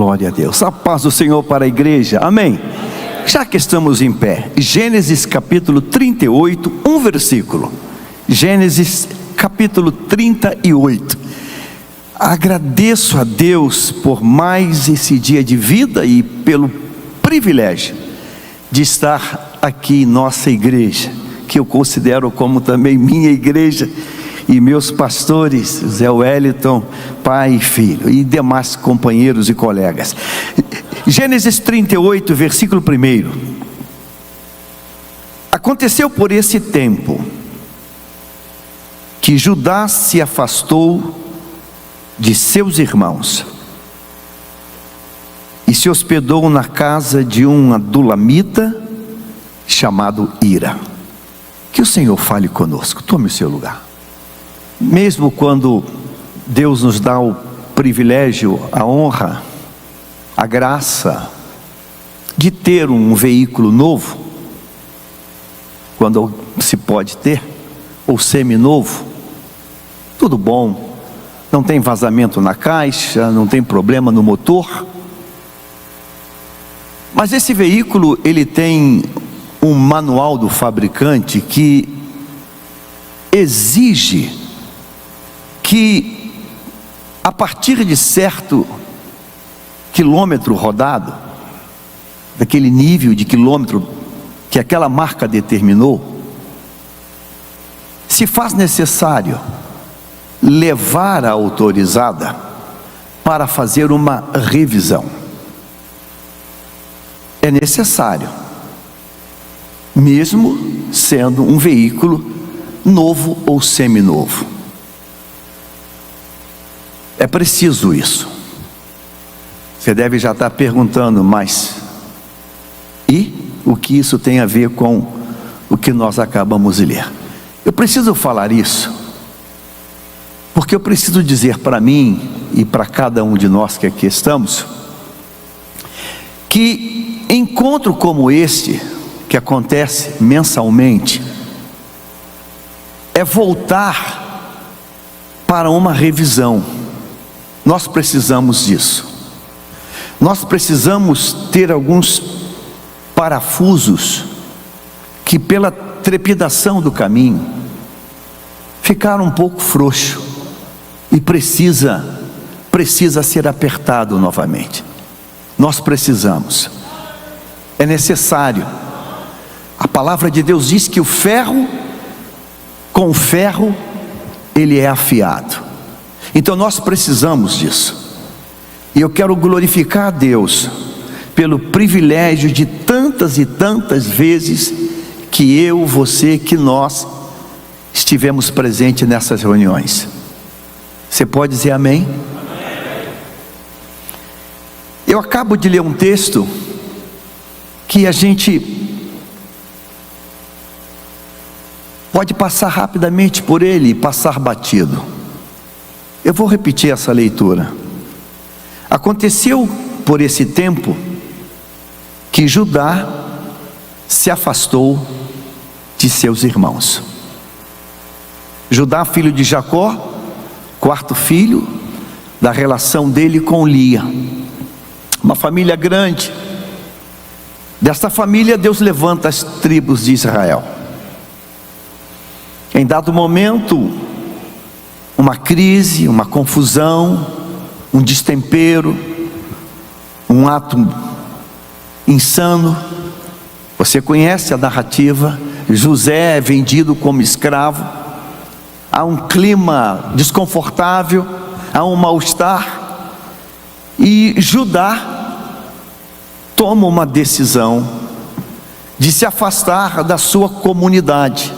Glória a Deus. A paz do Senhor para a igreja. Amém. Já que estamos em pé, Gênesis capítulo 38, um versículo. Gênesis capítulo 38. Agradeço a Deus por mais esse dia de vida e pelo privilégio de estar aqui em nossa igreja, que eu considero como também minha igreja, e meus pastores, Zé Wellington, pai e filho, e demais companheiros e colegas. Gênesis 38, versículo 1. Aconteceu por esse tempo que Judá se afastou de seus irmãos e se hospedou na casa de um adulamita chamado Hira. Que o Senhor fale conosco. Tome o seu lugar. Mesmo quando Deus nos dá o privilégio, a honra, a graça de ter um veículo novo, quando se pode ter, ou seminovo, tudo bom, não tem vazamento na caixa, não tem problema no motor, mas esse veículo, ele tem um manual do fabricante que exige que a partir de certo quilômetro rodado, daquele nível de quilômetro que aquela marca determinou, se faz necessário levar a autorizada para fazer uma revisão. É necessário, mesmo sendo um veículo novo ou seminovo. É preciso isso. Você deve já estar perguntando, mas e o que isso tem a ver com o que nós acabamos de ler? Eu preciso falar isso, porque eu preciso dizer para mim e para cada um de nós que aqui estamos, que encontro como este, que acontece mensalmente, é voltar para uma revisão. Nós precisamos disso. Nós precisamos ter alguns parafusos que pela trepidação do caminho ficaram um pouco frouxos e precisa ser apertado novamente. Nós precisamos. É necessário. A palavra de Deus diz que o ferro, com o ferro, ele é afiado. Então nós precisamos disso. E eu quero glorificar a Deus pelo privilégio de tantas e tantas vezes que eu, você, que nós estivemos presentes nessas reuniões. Você pode dizer amém? Amém. Eu acabo de ler um texto que a gente pode passar rapidamente por ele e passar batido. Eu vou repetir essa leitura. Aconteceu por esse tempo que Judá se afastou de seus irmãos. Judá, filho de Jacó, quarto filho da relação dele com Lia, uma família grande. Desta família Deus levanta as tribos de Israel. Em dado momento, uma crise, uma confusão, um destempero, um ato insano. Você conhece a narrativa. José é vendido como escravo. Há um clima desconfortável, há um mal-estar, e Judá toma uma decisão de se afastar da sua comunidade,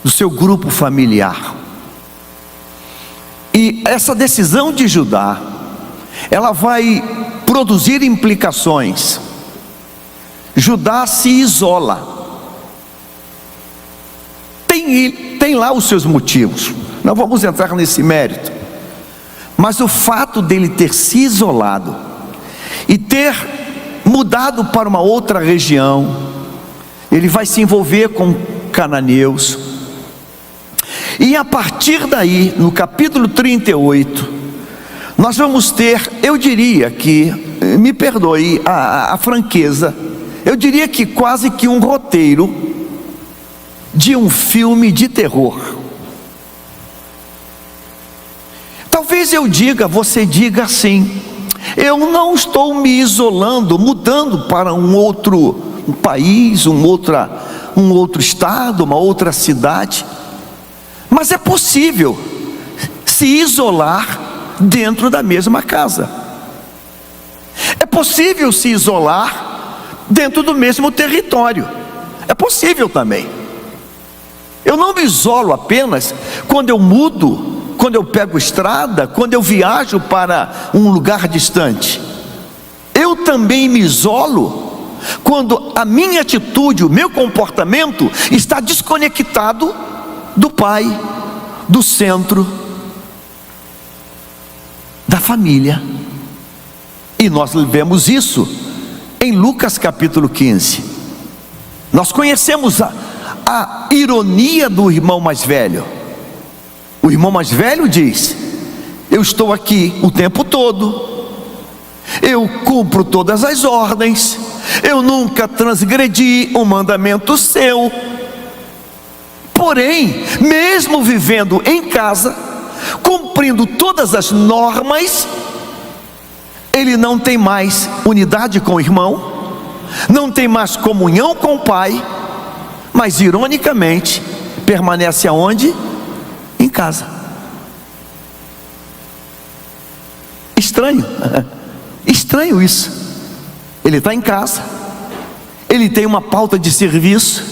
do seu grupo familiar. E essa decisão de Judá, ela vai produzir implicações. Judá se isola. Tem lá os seus motivos, não vamos entrar nesse mérito, mas o fato dele ter se isolado e ter mudado para uma outra região, ele vai se envolver com cananeus, e a partir daí, no capítulo 38, nós vamos ter, eu diria que me perdoe a franqueza, eu diria que quase que um roteiro de um filme de terror. Talvez você diga assim: eu não estou me isolando, mudando para um outro país, um outro estado, uma outra cidade. Mas é possível se isolar dentro da mesma casa. É possível se isolar dentro do mesmo território. É possível também. Eu não me isolo apenas quando eu mudo, quando eu pego estrada, quando eu viajo para um lugar distante. Eu também me isolo quando a minha atitude, o meu comportamento está desconectado do Pai, do centro, da família. E nós vemos isso em Lucas capítulo 15. Nós conhecemos a ironia do irmão mais velho. O irmão mais velho diz: eu estou aqui o tempo todo, eu cumpro todas as ordens, eu nunca transgredi um mandamento seu. Porém, mesmo vivendo em casa, cumprindo todas as normas, ele não tem mais unidade com o irmão, não tem mais comunhão com o pai, mas ironicamente permanece aonde? Em casa. Estranho, estranho isso. Ele está em casa, ele tem uma pauta de serviço,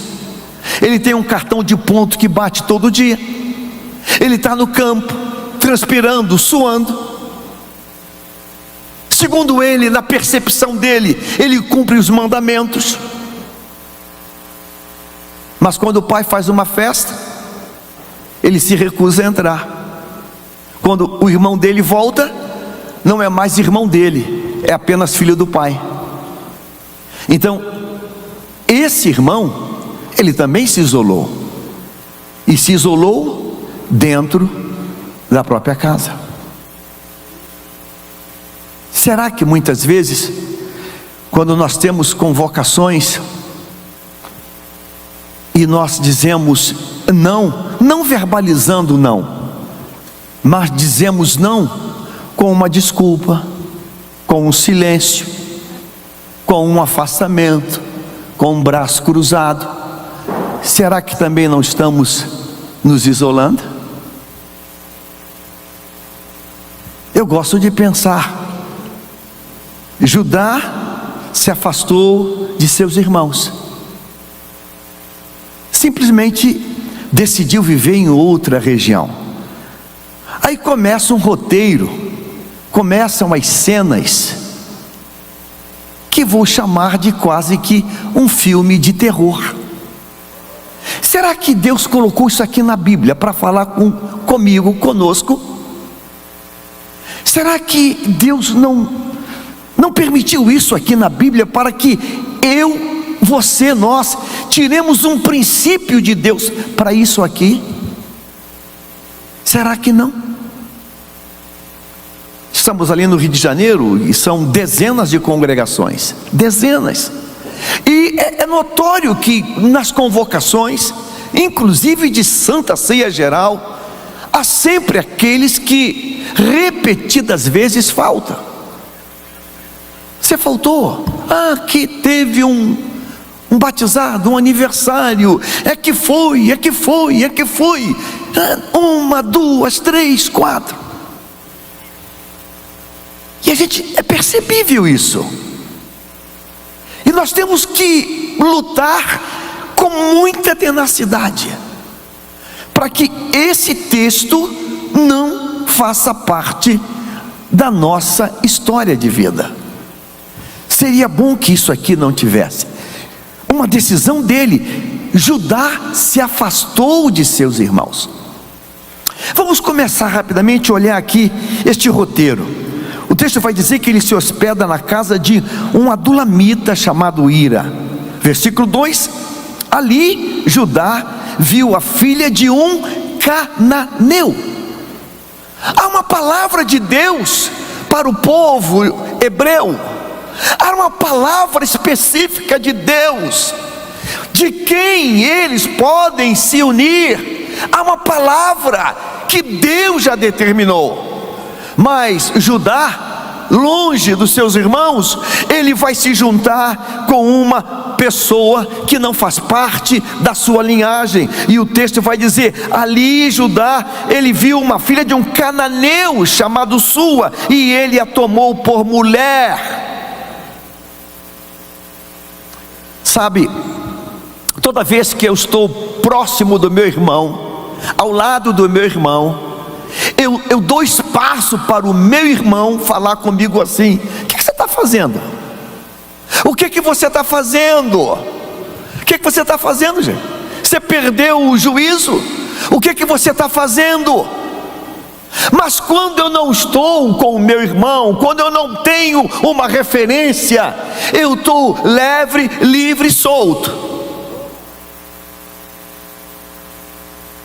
ele tem um cartão de ponto que bate todo dia, ele está no campo, transpirando, suando. Segundo ele, na percepção dele, ele cumpre os mandamentos. Mas quando o pai faz uma festa, ele se recusa a entrar. Quando o irmão dele volta, não é mais irmão dele, é apenas filho do pai. Então, esse irmão, ele também se isolou. E se isolou dentro da própria casa. Será que muitas vezes, quando nós temos convocações e nós dizemos não verbalizando não, mas dizemos não com uma desculpa, com um silêncio, com um afastamento, com um braço cruzado, será que também não estamos nos isolando? Eu gosto de pensar, Judá se afastou de seus irmãos, simplesmente decidiu viver em outra região. Aí começa um roteiro, começam as cenas, que vou chamar de quase que um filme de terror. Será que Deus colocou isso aqui na Bíblia para falar comigo, conosco? Será que Deus não permitiu isso aqui na Bíblia para que você, nós tiremos um princípio de Deus para isso aqui? Será que não? Estamos ali no Rio de Janeiro e são dezenas de congregações, dezenas. E é notório que nas convocações, inclusive de Santa Ceia Geral, há sempre aqueles que repetidas vezes faltam. Você faltou? Que teve um batizado, um aniversário, é que foi. 1, 2, 3, 4. E é percebível isso. E nós temos que lutar com muita tenacidade para que esse texto não faça parte da nossa história de vida. Seria bom que isso aqui não tivesse. Uma decisão dele, Judá se afastou de seus irmãos. Vamos começar rapidamente a olhar aqui este roteiro. O texto vai dizer que ele se hospeda na casa de um adulamita chamado Ira. Versículo 2: ali Judá viu a filha de um cananeu. Há uma palavra de Deus para o povo hebreu. Há uma palavra específica de Deus, de quem eles podem se unir. Há uma palavra que Deus já determinou. Mas Judá, longe dos seus irmãos, ele vai se juntar com uma pessoa que não faz parte da sua linhagem. E o texto vai dizer: ali Judá, ele viu uma filha de um cananeu chamado Sua, e ele a tomou por mulher. Sabe, toda vez que eu estou próximo do meu irmão, ao lado do meu irmão, eu dou espaço para o meu irmão falar comigo assim: o que você está fazendo? O que você está fazendo? O que você está fazendo, gente? Você perdeu o juízo? O que você está fazendo? Mas quando eu não estou com o meu irmão, quando eu não tenho uma referência, eu estou livre e solto.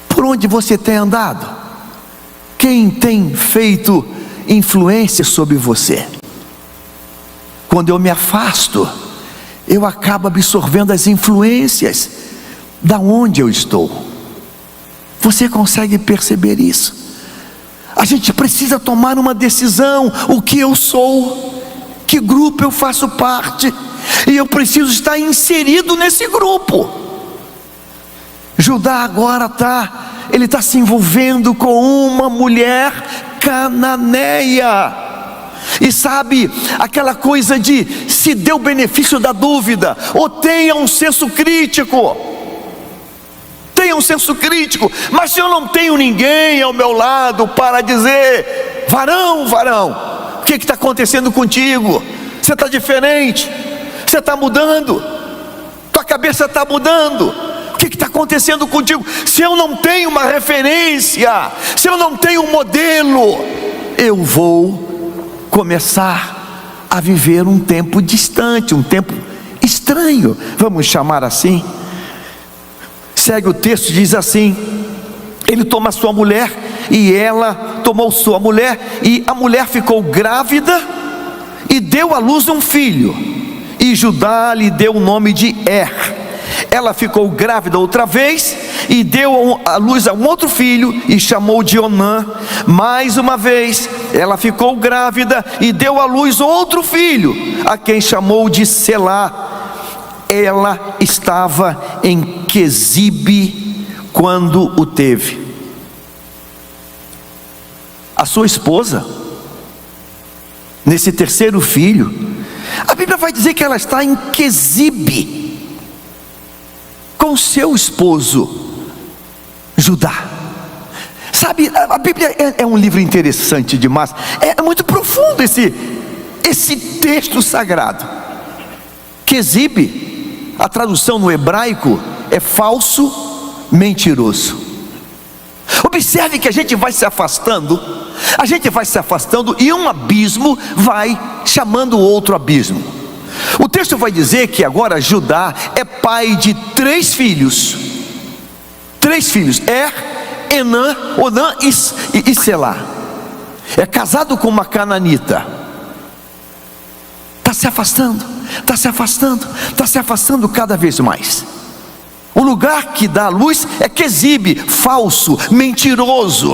Por onde você tem andado? Quem tem feito influência sobre você? Quando eu me afasto, eu acabo absorvendo as influências da onde eu estou. Você consegue perceber isso? A gente precisa tomar uma decisão: o que eu sou, que grupo eu faço parte, e eu preciso estar inserido nesse grupo. Judá agora ele está se envolvendo com uma mulher cananeia. E sabe, aquela coisa de se dê o benefício da dúvida, ou tenha um senso crítico. Tenha um senso crítico. Mas se eu não tenho ninguém ao meu lado para dizer: varão, o que está acontecendo contigo? Você está diferente, você está mudando, tua cabeça está mudando. O que está acontecendo contigo? Se eu não tenho uma referência, se eu não tenho um modelo, eu vou começar a viver um tempo distante, um tempo estranho, vamos chamar assim. Segue o texto, diz assim: ele toma sua mulher, e ela tomou sua mulher, e a mulher ficou grávida e deu à luz um filho, e Judá lhe deu o nome de Ela ficou grávida outra vez e deu à luz a um outro filho e chamou de Onã. Mais uma vez ela ficou grávida e deu à luz outro filho, a quem chamou de Selá. Ela estava em Quezibe quando o teve. A sua esposa, nesse terceiro filho, a Bíblia vai dizer que ela está em Quezibe com seu esposo Judá. Sabe, a Bíblia é um livro interessante demais. É muito profundo esse texto sagrado. Quezibe, a tradução no hebraico é falso, mentiroso. Observe que a gente vai se afastando e um abismo vai chamando outro abismo. O texto vai dizer que agora Judá é pai de três filhos: Enã, Onã e Selá. É casado com uma cananita. Está se afastando cada vez mais. O lugar que dá a luz é Quezibe, falso, mentiroso.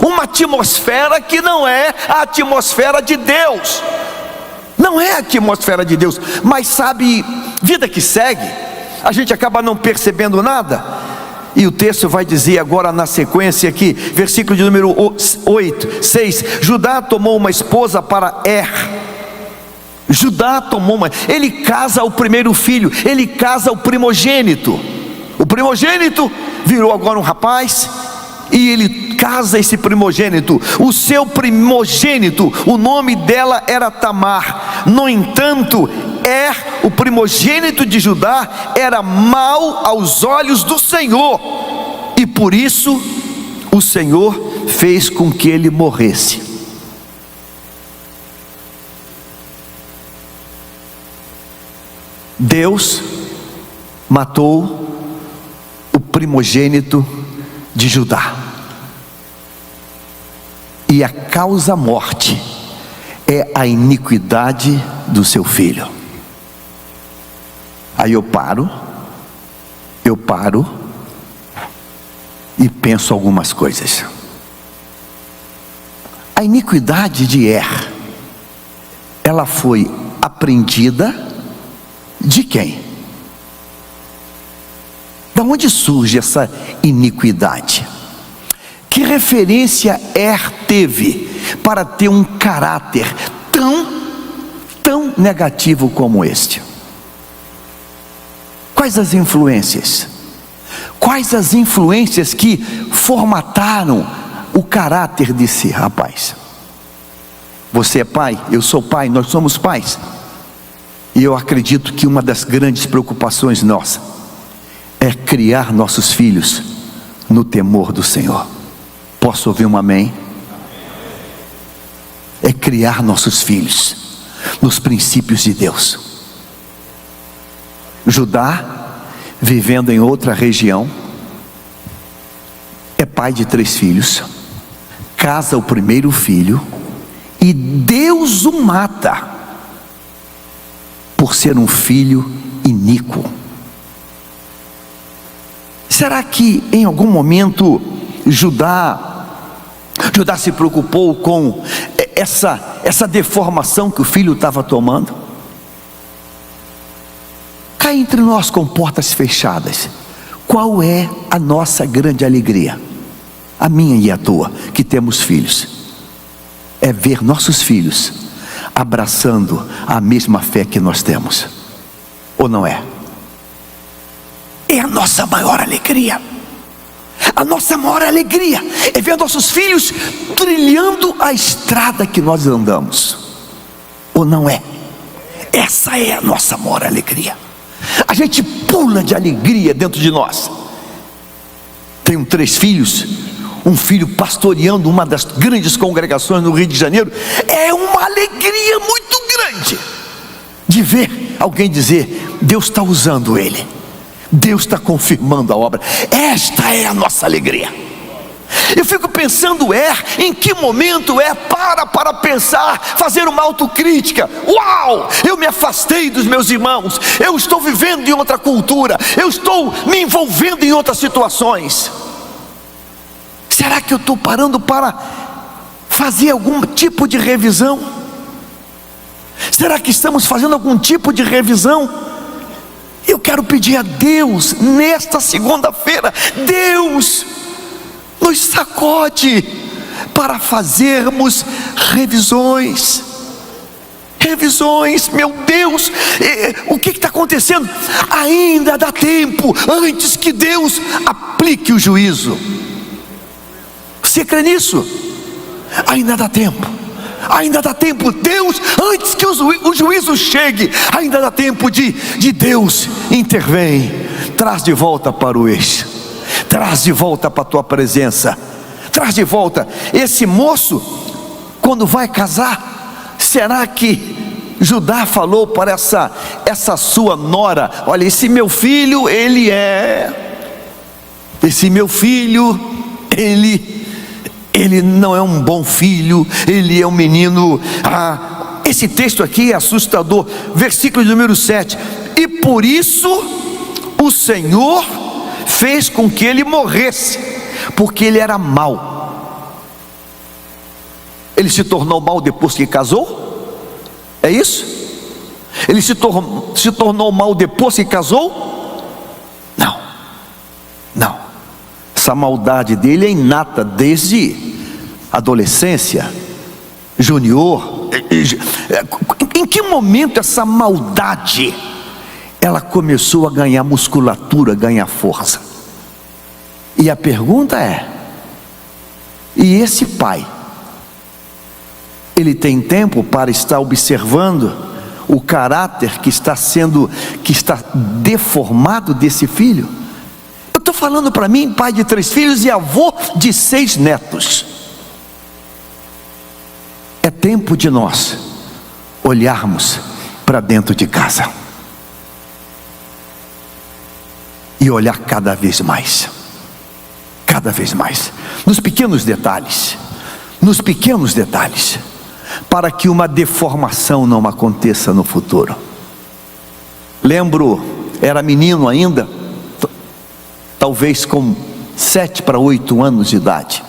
Uma atmosfera que não é a atmosfera de Deus. Não é a atmosfera de Deus. Mas sabe, vida que segue, a gente acaba não percebendo nada. E o texto vai dizer agora na sequência aqui, versículo de número 6: Judá tomou uma esposa para ele casa o primeiro filho, ele casa o primogênito. O primogênito virou agora um rapaz, e ele casa esse primogênito. O seu primogênito, o nome dela era Tamar. No entanto, o primogênito de Judá era mau aos olhos do Senhor, e por isso o Senhor fez com que ele morresse. Deus matou o primogênito de Judá, e a causa morte é a iniquidade do seu filho. Aí eu paro e penso algumas coisas. A iniquidade de Er, ela foi aprendida de quem? Da onde surge essa iniquidade? Que referência Er teve para ter um caráter tão negativo como este? Quais as influências? Quais as influências que formataram o caráter desse rapaz? Você é pai, eu sou pai, nós somos pais. E eu acredito que uma das grandes preocupações nossa é criar nossos filhos no temor do Senhor. Posso ouvir um amém? É criar nossos filhos nos princípios de Deus. Judá, vivendo em outra região, é pai de 3 filhos, casa o primeiro filho e Deus o mata por ser um filho iníquo. Será que em algum momento Judá se preocupou com essa deformação que o filho estava tomando? Cá entre nós com portas fechadas, qual é a nossa grande alegria? A minha e a tua, que temos filhos, é ver nossos filhos abraçando a mesma fé que nós temos, ou não é? É a nossa maior alegria. A nossa maior alegria é ver nossos filhos trilhando a estrada que nós andamos, ou não é? Essa é a nossa maior alegria. A gente pula de alegria dentro de nós. Tenho 3 filhos, um filho pastoreando uma das grandes congregações no Rio de Janeiro. É uma alegria muito grande de ver alguém dizer: Deus está usando ele, Deus está confirmando a obra. Esta é a nossa alegria. Eu fico pensando, em que momento para pensar, fazer uma autocrítica. Uau, eu me afastei dos meus irmãos, eu estou vivendo em outra cultura, eu estou me envolvendo em outras situações. Será que eu estou parando para fazer algum tipo de revisão? Será que estamos fazendo algum tipo de revisão? Eu quero pedir a Deus nesta segunda-feira: Deus, nos sacode para fazermos revisões. Meu Deus, o que está acontecendo? Ainda dá tempo antes que Deus aplique o juízo. Você crê nisso? Ainda dá tempo. Ainda dá tempo, Deus, antes que o juízo chegue, ainda dá tempo de Deus intervém, traz de volta para o eixo, traz de volta para a tua presença, traz de volta. Esse moço, quando vai casar, será que Judá falou para essa sua nora: olha, esse meu filho, ele não é um bom filho, ele é um menino. Esse texto aqui é assustador, versículo número 7: e por isso o Senhor fez com que ele morresse, porque ele era mau. Ele se tornou mau depois que casou? É isso? Ele se tornou mau depois que casou? Não. Essa maldade dele é inata desde a adolescência, junior. Em que momento essa maldade ela começou a ganhar musculatura, ganhar força? E a pergunta é: e esse pai, ele tem tempo para estar observando o caráter que está deformado desse filho? Eu estou falando para mim, pai de 3 filhos e avô de 6 netos. É tempo de nós olharmos para dentro de casa e olhar cada vez mais, nos pequenos detalhes, para que uma deformação não aconteça no futuro. Lembro, era menino ainda, talvez com 7 para 8 anos de idade.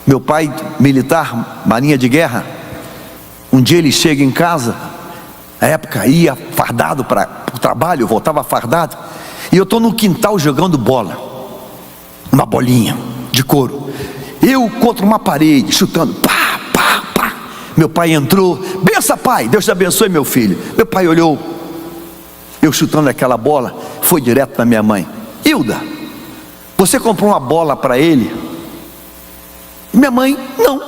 Meu pai, militar, marinha de guerra, um dia ele chega em casa, na época ia fardado para o trabalho, voltava fardado, e eu estou no quintal jogando bola, uma bolinha de couro, eu contra uma parede, chutando, pá, pá, pá. Meu pai entrou, benção pai, Deus te abençoe meu filho. Meu pai olhou, eu chutando aquela bola, foi direto na minha mãe. Hilda, você comprou uma bola para ele? Minha mãe, não.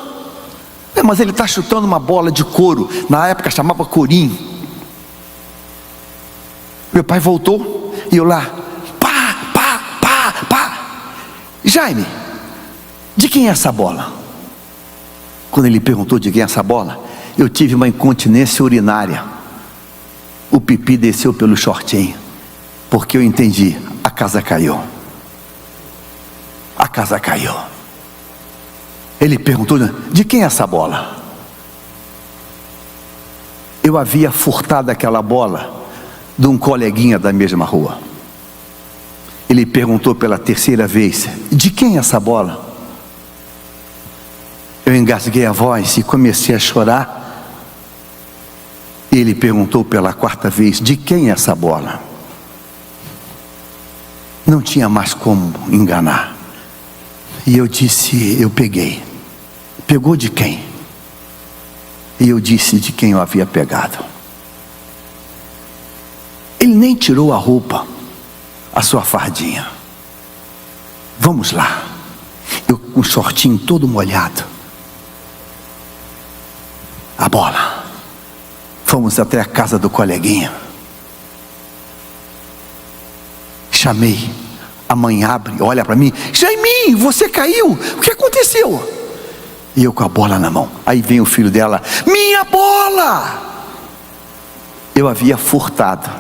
Mas ele está chutando uma bola de couro, na época chamava corinho. Meu pai voltou, e eu lá, pá, pá, pá, pá. Jaime, de quem é essa bola? Quando ele perguntou de quem é essa bola, eu tive uma incontinência urinária. O pipi desceu pelo shortinho, porque eu entendi, a casa caiu. A casa caiu. Ele perguntou, de quem é essa bola? Eu havia furtado aquela bola de um coleguinha da mesma rua. Ele perguntou pela terceira vez, de quem é essa bola? Eu engasguei a voz e comecei a chorar. Ele perguntou pela quarta vez, de quem é essa bola? Não tinha mais como enganar. E eu disse, eu peguei. Pegou de quem? E eu disse de quem eu havia pegado. Ele nem tirou a roupa, a sua fardinha. Vamos lá. Eu com o shortinho todo molhado. A bola. Fomos até a casa do coleguinha. Chamei. A mãe abre, olha para mim. Jaime, você caiu. O que aconteceu? E eu com a bola na mão. Aí vem o filho dela. Minha bola! Eu havia furtado.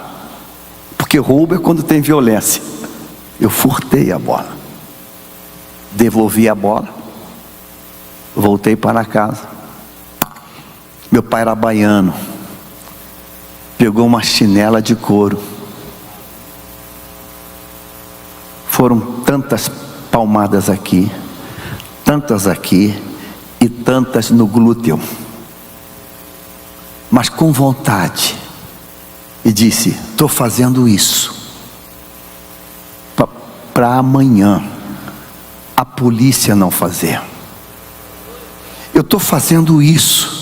Porque roubo é quando tem violência. Eu furtei a bola. Devolvi a bola. Voltei para casa. Meu pai era baiano. Pegou uma chinela de couro. Foram tantas palmadas aqui, tantas aqui e tantas no glúteo, mas com vontade. E disse, estou fazendo isso para amanhã a polícia não fazer. Eu estou fazendo isso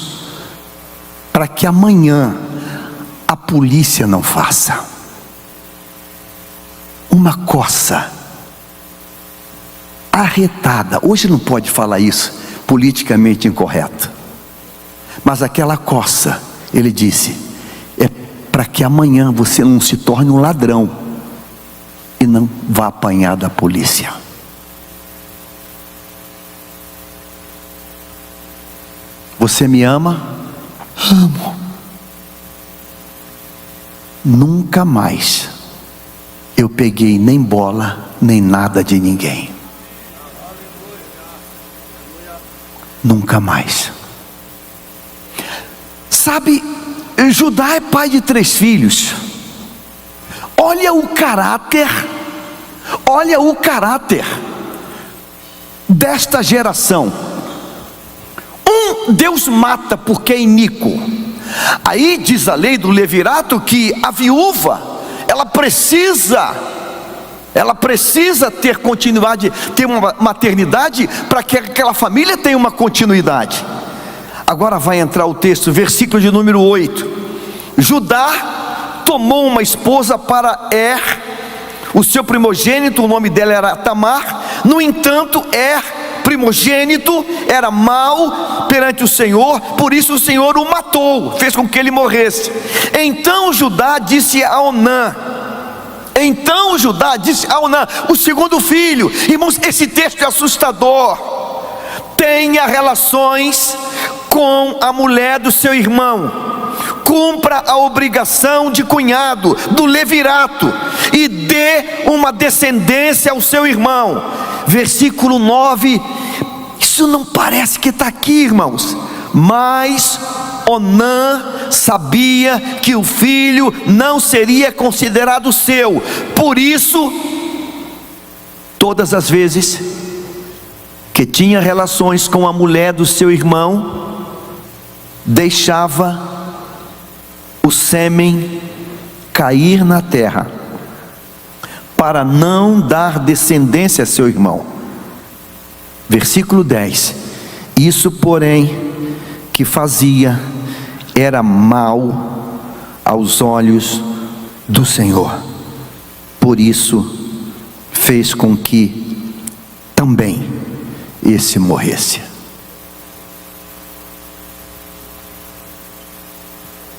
para que amanhã a polícia não faça. Uma coça arretada, hoje não pode falar isso, politicamente incorreto, mas aquela coça, ele disse, é para que amanhã você não se torne um ladrão e não vá apanhar da polícia. Você me ama? Amo. Nunca mais eu peguei nem bola, nem nada de ninguém. Nunca mais. Sabe, Judá é pai de 3 filhos. Olha o caráter desta geração. Deus mata porque é iníquo. Aí diz a lei do levirato que a viúva, ela precisa ter continuidade, ter uma maternidade, para que aquela família tenha uma continuidade. Agora vai entrar o texto, versículo de número 8. Judá tomou uma esposa para o seu primogênito, o nome dela era Tamar. No entanto, primogênito era mau perante o Senhor, por isso o Senhor o matou, fez com que ele morresse. Então Judá disse a Onã, o segundo filho. Irmãos, esse texto é assustador. Tenha relações com a mulher do seu irmão, cumpra a obrigação de cunhado, do levirato, e dê uma descendência ao seu irmão. Versículo 9, isso não parece que está aqui, irmãos, Mas Onã sabia que o filho não seria considerado seu. Por isso, todas as vezes que tinha relações com a mulher do seu irmão, deixava o sêmen cair na terra, para não dar descendência a seu irmão. Versículo 10: isso, porém, que fazia era mal aos olhos do Senhor. Por isso fez com que também esse morresse.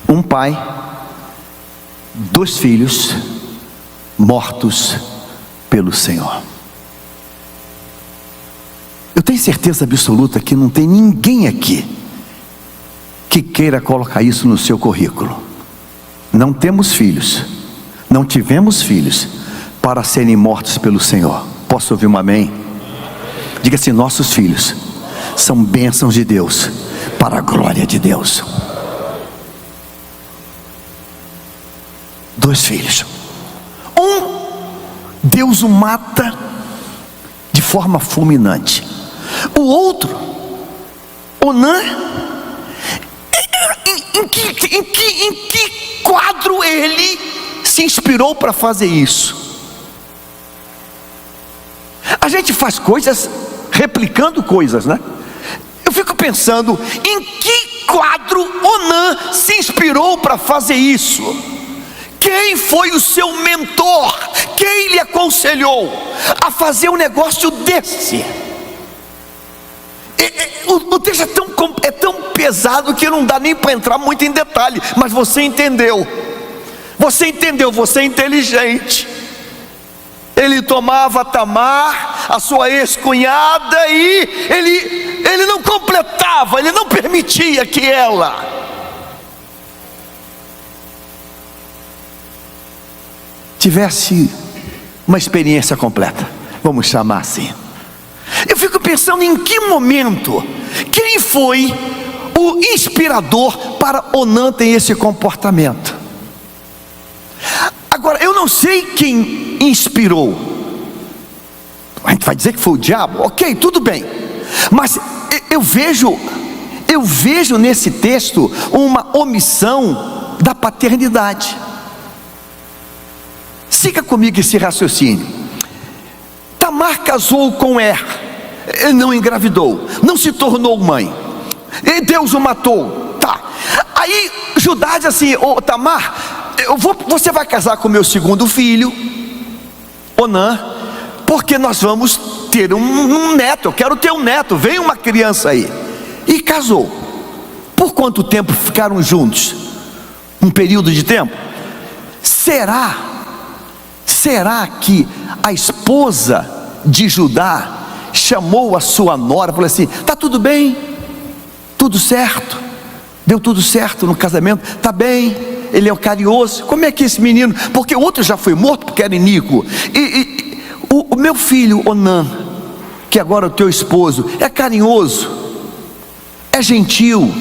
Um pai, 2 filhos mortos pelo Senhor. Eu tenho certeza absoluta que não tem ninguém aqui que queira colocar isso no seu currículo. Não temos filhos, não tivemos filhos para serem mortos pelo Senhor. Posso ouvir um amém? Diga assim: nossos filhos são bênçãos de Deus, para a glória de Deus. 2 filhos. Deus o mata de forma fulminante. O outro, Onã, em que quadro ele se inspirou para fazer isso? A gente faz coisas replicando coisas, né? Eu fico pensando, em que quadro Onã se inspirou para fazer isso? Quem foi o seu mentor? Quem lhe aconselhou a fazer um negócio desse? O texto é tão pesado que não dá nem para entrar muito em detalhe, mas você entendeu. Você entendeu, você é inteligente. Ele tomava Tamar, a sua ex-cunhada, e ele não completava, ele não permitia que ela tivesse uma experiência completa, vamos chamar assim. Eu fico pensando em que momento, quem foi o inspirador para Onã ter esse comportamento. Agora, eu não sei quem inspirou. A gente vai dizer que foi o diabo, ok, tudo bem, mas eu vejo nesse texto uma omissão da paternidade. Siga comigo esse raciocínio. Tamar casou com não engravidou, não se tornou mãe, e Deus o matou. Tá. Aí Judá diz assim: Tamar, você vai casar com meu segundo filho, Onã, porque nós vamos ter um neto. Eu quero ter um neto, vem uma criança aí. E casou. Por quanto tempo ficaram juntos? Um período de tempo? Será que a esposa de Judá chamou a sua nora e falou assim: tá tudo bem, tudo certo, deu tudo certo no casamento, tá bem, ele é carinhoso, como é que esse menino, porque o outro já foi morto porque era iníquo, e o meu filho Onã, que agora é o teu esposo, é carinhoso, é gentil,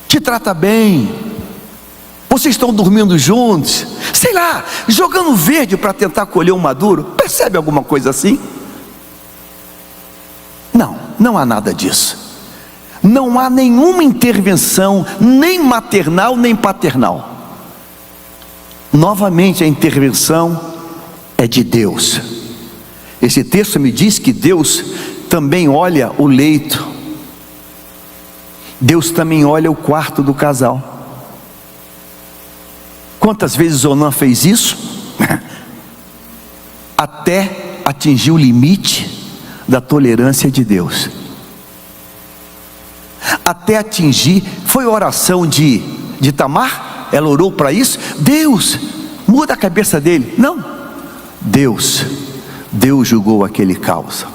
te trata bem, vocês estão dormindo juntos, sei lá, jogando verde para tentar colher um maduro. Percebe alguma coisa assim? Não há nada disso. Não há nenhuma intervenção, nem maternal nem paternal. Novamente a intervenção é de Deus. Esse texto me diz que Deus também olha o leito, Deus também olha o quarto do casal. Quantas vezes Onã fez isso? Até atingir o limite da tolerância de Deus. Até atingir, foi a oração de Tamar, ela orou para isso. Deus, muda a cabeça dele. Não, Deus julgou aquele caos,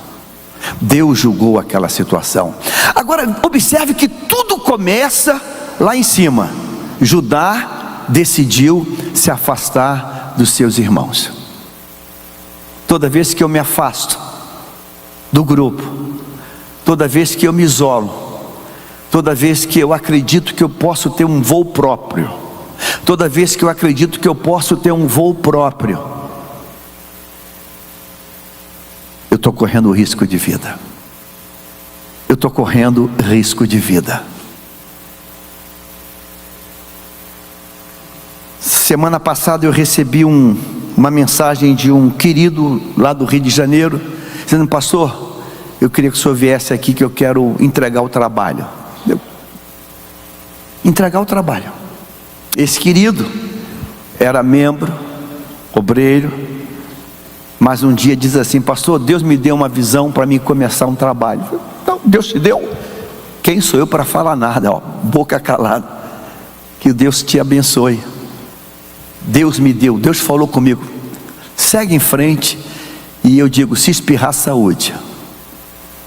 Deus julgou aquela situação. Agora observe que tudo começa lá em cima. Judá decidiu se afastar dos seus irmãos. Toda vez que eu me afasto do grupo, toda vez que eu me isolo, toda vez que eu acredito que eu posso ter um voo próprio, toda vez que eu acredito que eu posso ter um voo próprio, eu estou correndo risco de vida. Eu estou correndo risco de vida. Semana passada eu recebi uma mensagem de um querido lá do Rio de Janeiro, dizendo: pastor, eu queria que o senhor viesse aqui, que eu quero entregar o trabalho. Entregar o trabalho. Esse querido era membro, obreiro, mas um dia diz assim: pastor, Deus me deu uma visão para mim começar um trabalho. Então, Deus te deu? Quem sou eu para falar nada? Boca calada. Que Deus te abençoe. Deus me deu, Deus falou comigo, segue em frente. E eu digo: se espirrar, saúde.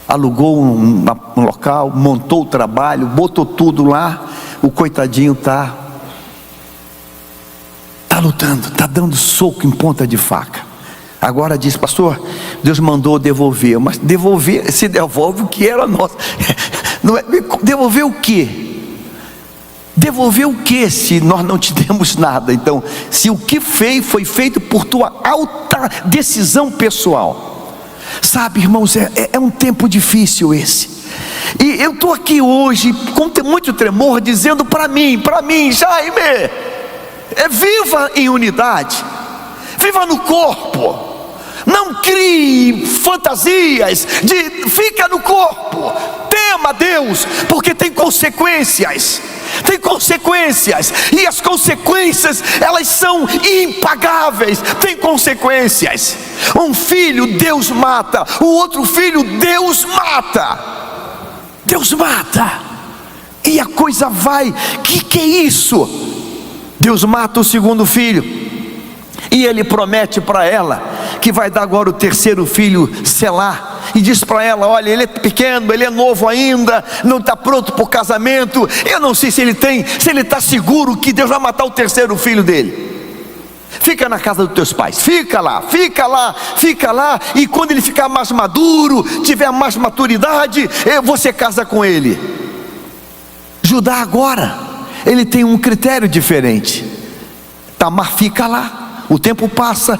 Alugou um local, montou o trabalho, botou tudo lá. O coitadinho está lutando, está dando soco em ponta de faca. Agora diz: pastor, Deus mandou devolver. Mas devolver, se devolve o que era nosso. Não é, devolver o quê? Devolver o que se nós não te demos nada? Então, se o que fez foi feito por tua alta decisão pessoal. Sabe, irmãos, é um tempo difícil esse. E eu estou aqui hoje com muito tremor, dizendo para mim, Jaime, viva em unidade, viva no corpo. Não crie fantasias fica no corpo. Tema Deus, porque tem consequências. Tem consequências, e as consequências, elas são impagáveis. Tem consequências. Um filho Deus mata, o outro filho Deus mata. Deus mata. E a coisa vai, que é isso? Deus mata o segundo filho, e ele promete para ela que vai dar agora o terceiro filho, Selá. E diz para ela: olha, ele é pequeno, ele é novo ainda, não está pronto para o casamento. Eu não sei se ele está seguro que Deus vai matar o terceiro filho dele. Fica na casa dos teus pais, fica lá. E quando ele ficar mais maduro, tiver mais maturidade, você casa com ele. Judá agora, ele tem um critério diferente. Tamar fica lá. O tempo passa,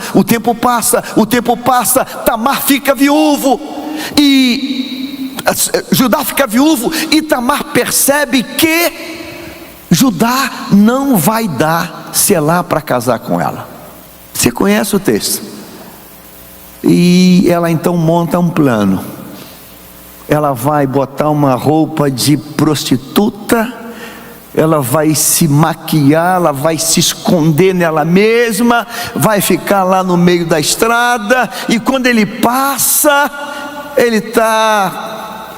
Tamar fica viúvo, e Judá fica viúvo, e Tamar percebe que Judá não vai dar Selá para casar com ela. Você conhece o texto? E ela então monta um plano. Ela vai botar uma roupa de prostituta, ela vai se maquiar, ela vai se esconder nela mesma, vai ficar lá no meio da estrada, e quando ele passa, ele está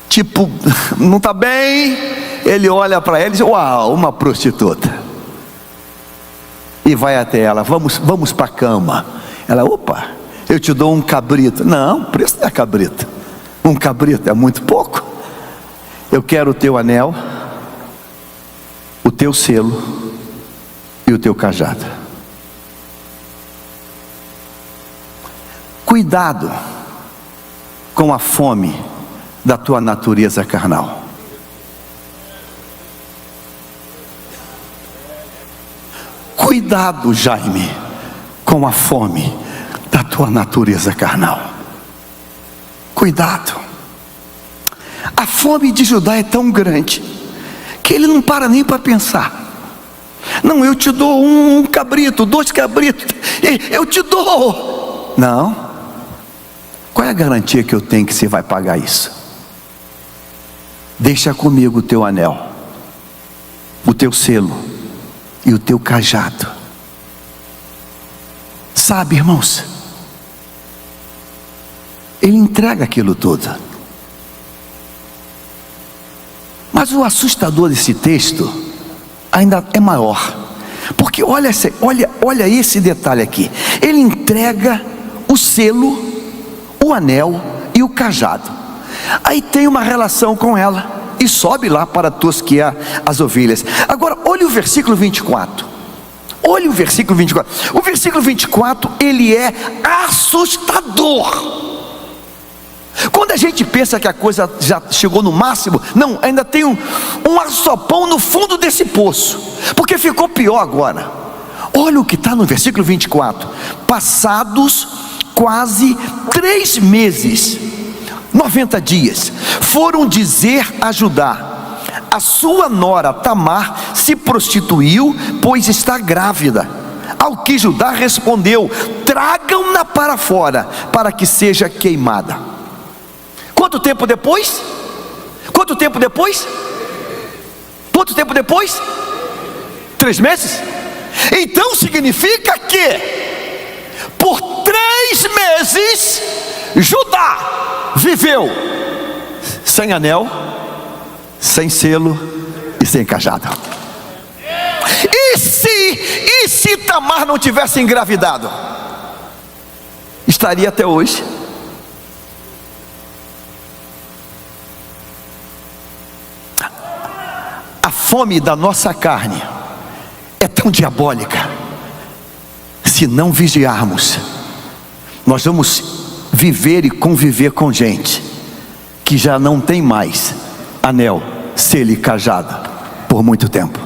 tipo, não está bem. Ele olha para ela e diz: uau, uma prostituta. E vai até ela: vamos para a cama. Ela: opa, eu te dou um cabrito. Não, o preço não é cabrito. Um cabrito é muito pouco. Eu quero o teu anel, o teu selo e o teu cajado. Cuidado com a fome da tua natureza carnal. Cuidado, Jaime, com a fome da tua natureza carnal. Cuidado. A fome de Judá é tão grande que ele não para nem para pensar. Não, eu te dou um cabrito, 2 cabritos, eu te dou. Não. Qual é a garantia que eu tenho que você vai pagar isso? Deixa comigo o teu anel, o teu selo e o teu cajado. Sabe, irmãos, ele entrega aquilo tudo. Mas o assustador desse texto ainda é maior, porque olha esse detalhe aqui. Ele entrega o selo, o anel e o cajado. Aí tem uma relação com ela, e sobe lá para tosquear as ovelhas. Agora olha o versículo 24. Olha o versículo 24. O versículo 24, ele é assustador. Quando a gente pensa que a coisa já chegou no máximo, não, ainda tem um alçapão no fundo desse poço, porque ficou pior agora. Olha o que está no versículo 24: passados quase 3 meses, 90 dias, foram dizer a Judá: a sua nora Tamar se prostituiu, pois está grávida. Ao que Judá respondeu: tragam-na para fora, para que seja queimada. Quanto tempo depois? Quanto tempo depois? Quanto tempo depois? 3 meses? Então significa que por 3 meses Judá viveu sem anel, sem selo e sem cajado. E se Tamar não tivesse engravidado, estaria até hoje. A fome da nossa carne é tão diabólica. Se não vigiarmos, nós vamos viver e conviver com gente que já não tem mais anel, selo e cajado por muito tempo.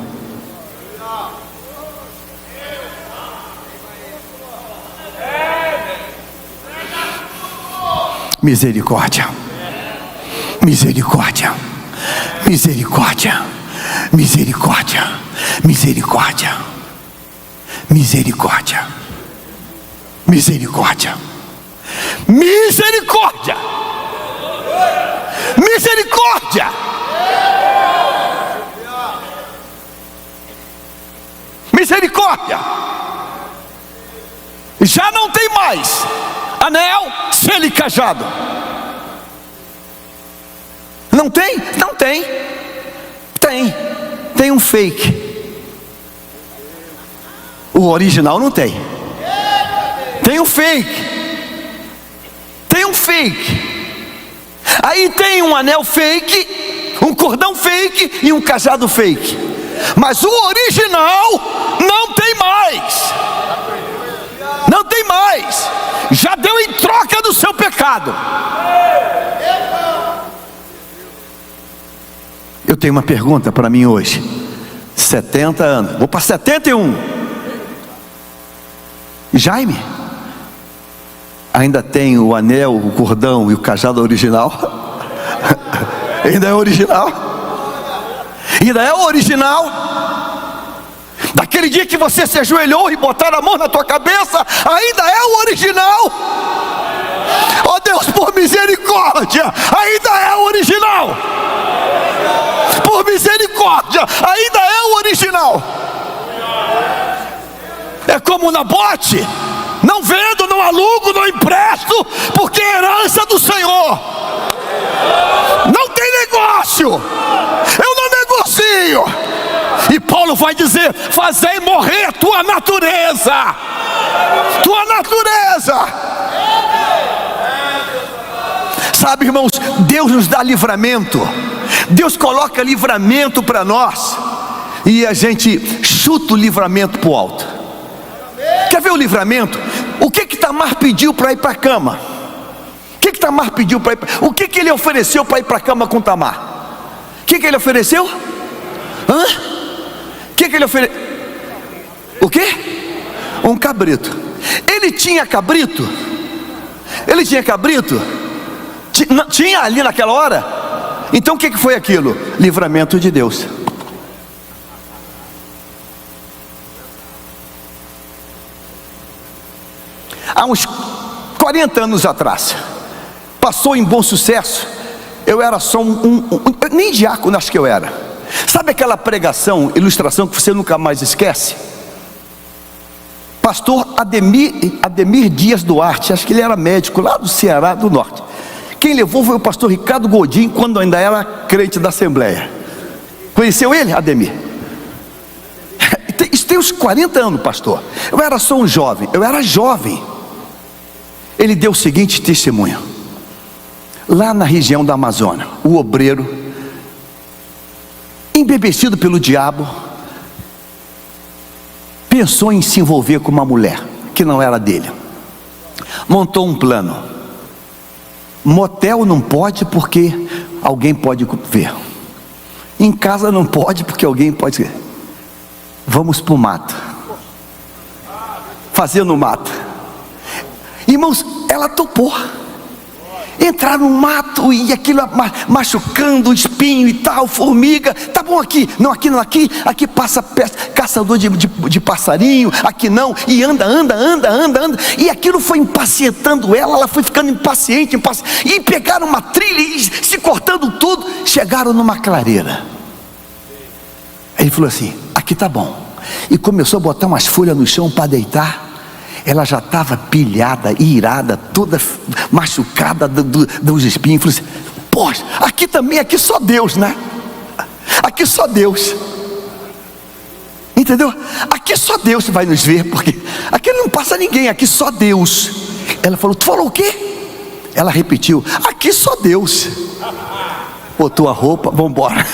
Misericórdia, misericórdia, misericórdia, misericórdia, misericórdia, misericórdia, misericórdia, misericórdia, misericórdia. Misericórdia. Já não tem mais anel, selo e cajado. Não tem? Não tem. Tem um fake. O original não tem. Tem um fake. Tem um fake. Aí tem um anel fake, um cordão fake e um cajado fake. Mas o original não tem mais. Não tem mais. Já deu em troca do seu pecado. Eu tenho uma pergunta para mim hoje. 70 anos, vou para 71. Jaime, ainda tem o anel, o cordão e o cajado original? Ainda é original? Ainda é original? Daquele dia que você se ajoelhou e botaram a mão na tua cabeça, ainda é o original? Oh Deus, por misericórdia, ainda é o original. Por misericórdia, ainda é o original. É como Nabote: não vendo, não alugo, não empresto, porque é herança do Senhor. Não tem negócio, eu não negocio. E Paulo vai dizer: fazei morrer a tua natureza. Tua natureza. Sabe, irmãos, Deus nos dá livramento. Deus coloca livramento para nós, e a gente chuta o livramento para o alto. Quer ver o livramento? O que Tamar pediu para ir para a cama? O que Tamar pediu para ir para... O que ele ofereceu para ir para a cama com Tamar? O que ele ofereceu? Hã? O que ele ofereceu? O quê? Um cabrito. Ele tinha cabrito? Ele tinha cabrito? Tinha ali naquela hora? Então o que foi aquilo? Livramento de Deus. Há uns 40 anos atrás, passou em Bom Sucesso. Eu era só nem diácono acho que eu era. Sabe aquela pregação, ilustração que você nunca mais esquece? Pastor Ademir Dias Duarte, acho que ele era médico lá do Ceará do Norte. Quem levou foi o pastor Ricardo Godinho, quando ainda era crente da Assembleia. Conheceu ele, Ademir? Isso tem uns 40 anos, pastor. Eu era só um jovem, eu era jovem. Ele deu o seguinte testemunho: lá na região da Amazônia, o obreiro, embebecido pelo diabo, pensou em se envolver com uma mulher que não era dele. Montou um plano, Motel não pode porque alguém pode ver. Em casa não pode porque alguém pode ver. Vamos para o mato. Fazer no mato. Irmãos, ela topou. Entrar no mato e aquilo machucando, espinho e tal, formiga. Tá bom aqui, não aqui não, aqui passa caçador de passarinho, aqui não, e anda, e aquilo foi impacientando ela foi ficando impaciente, e pegaram uma trilha e se cortando tudo, chegaram numa clareira. Aí ele falou assim: aqui tá bom, e começou a botar umas folhas no chão para deitar. Ela já estava pilhada, irada, toda machucada dos espinhos. Falei assim: poxa, aqui também, aqui só Deus, né? Aqui só Deus. Entendeu? Aqui só Deus vai nos ver, porque aqui não passa ninguém, aqui só Deus. Ela falou: tu falou o quê? Ela repetiu: aqui só Deus. Botou a roupa, vamos embora.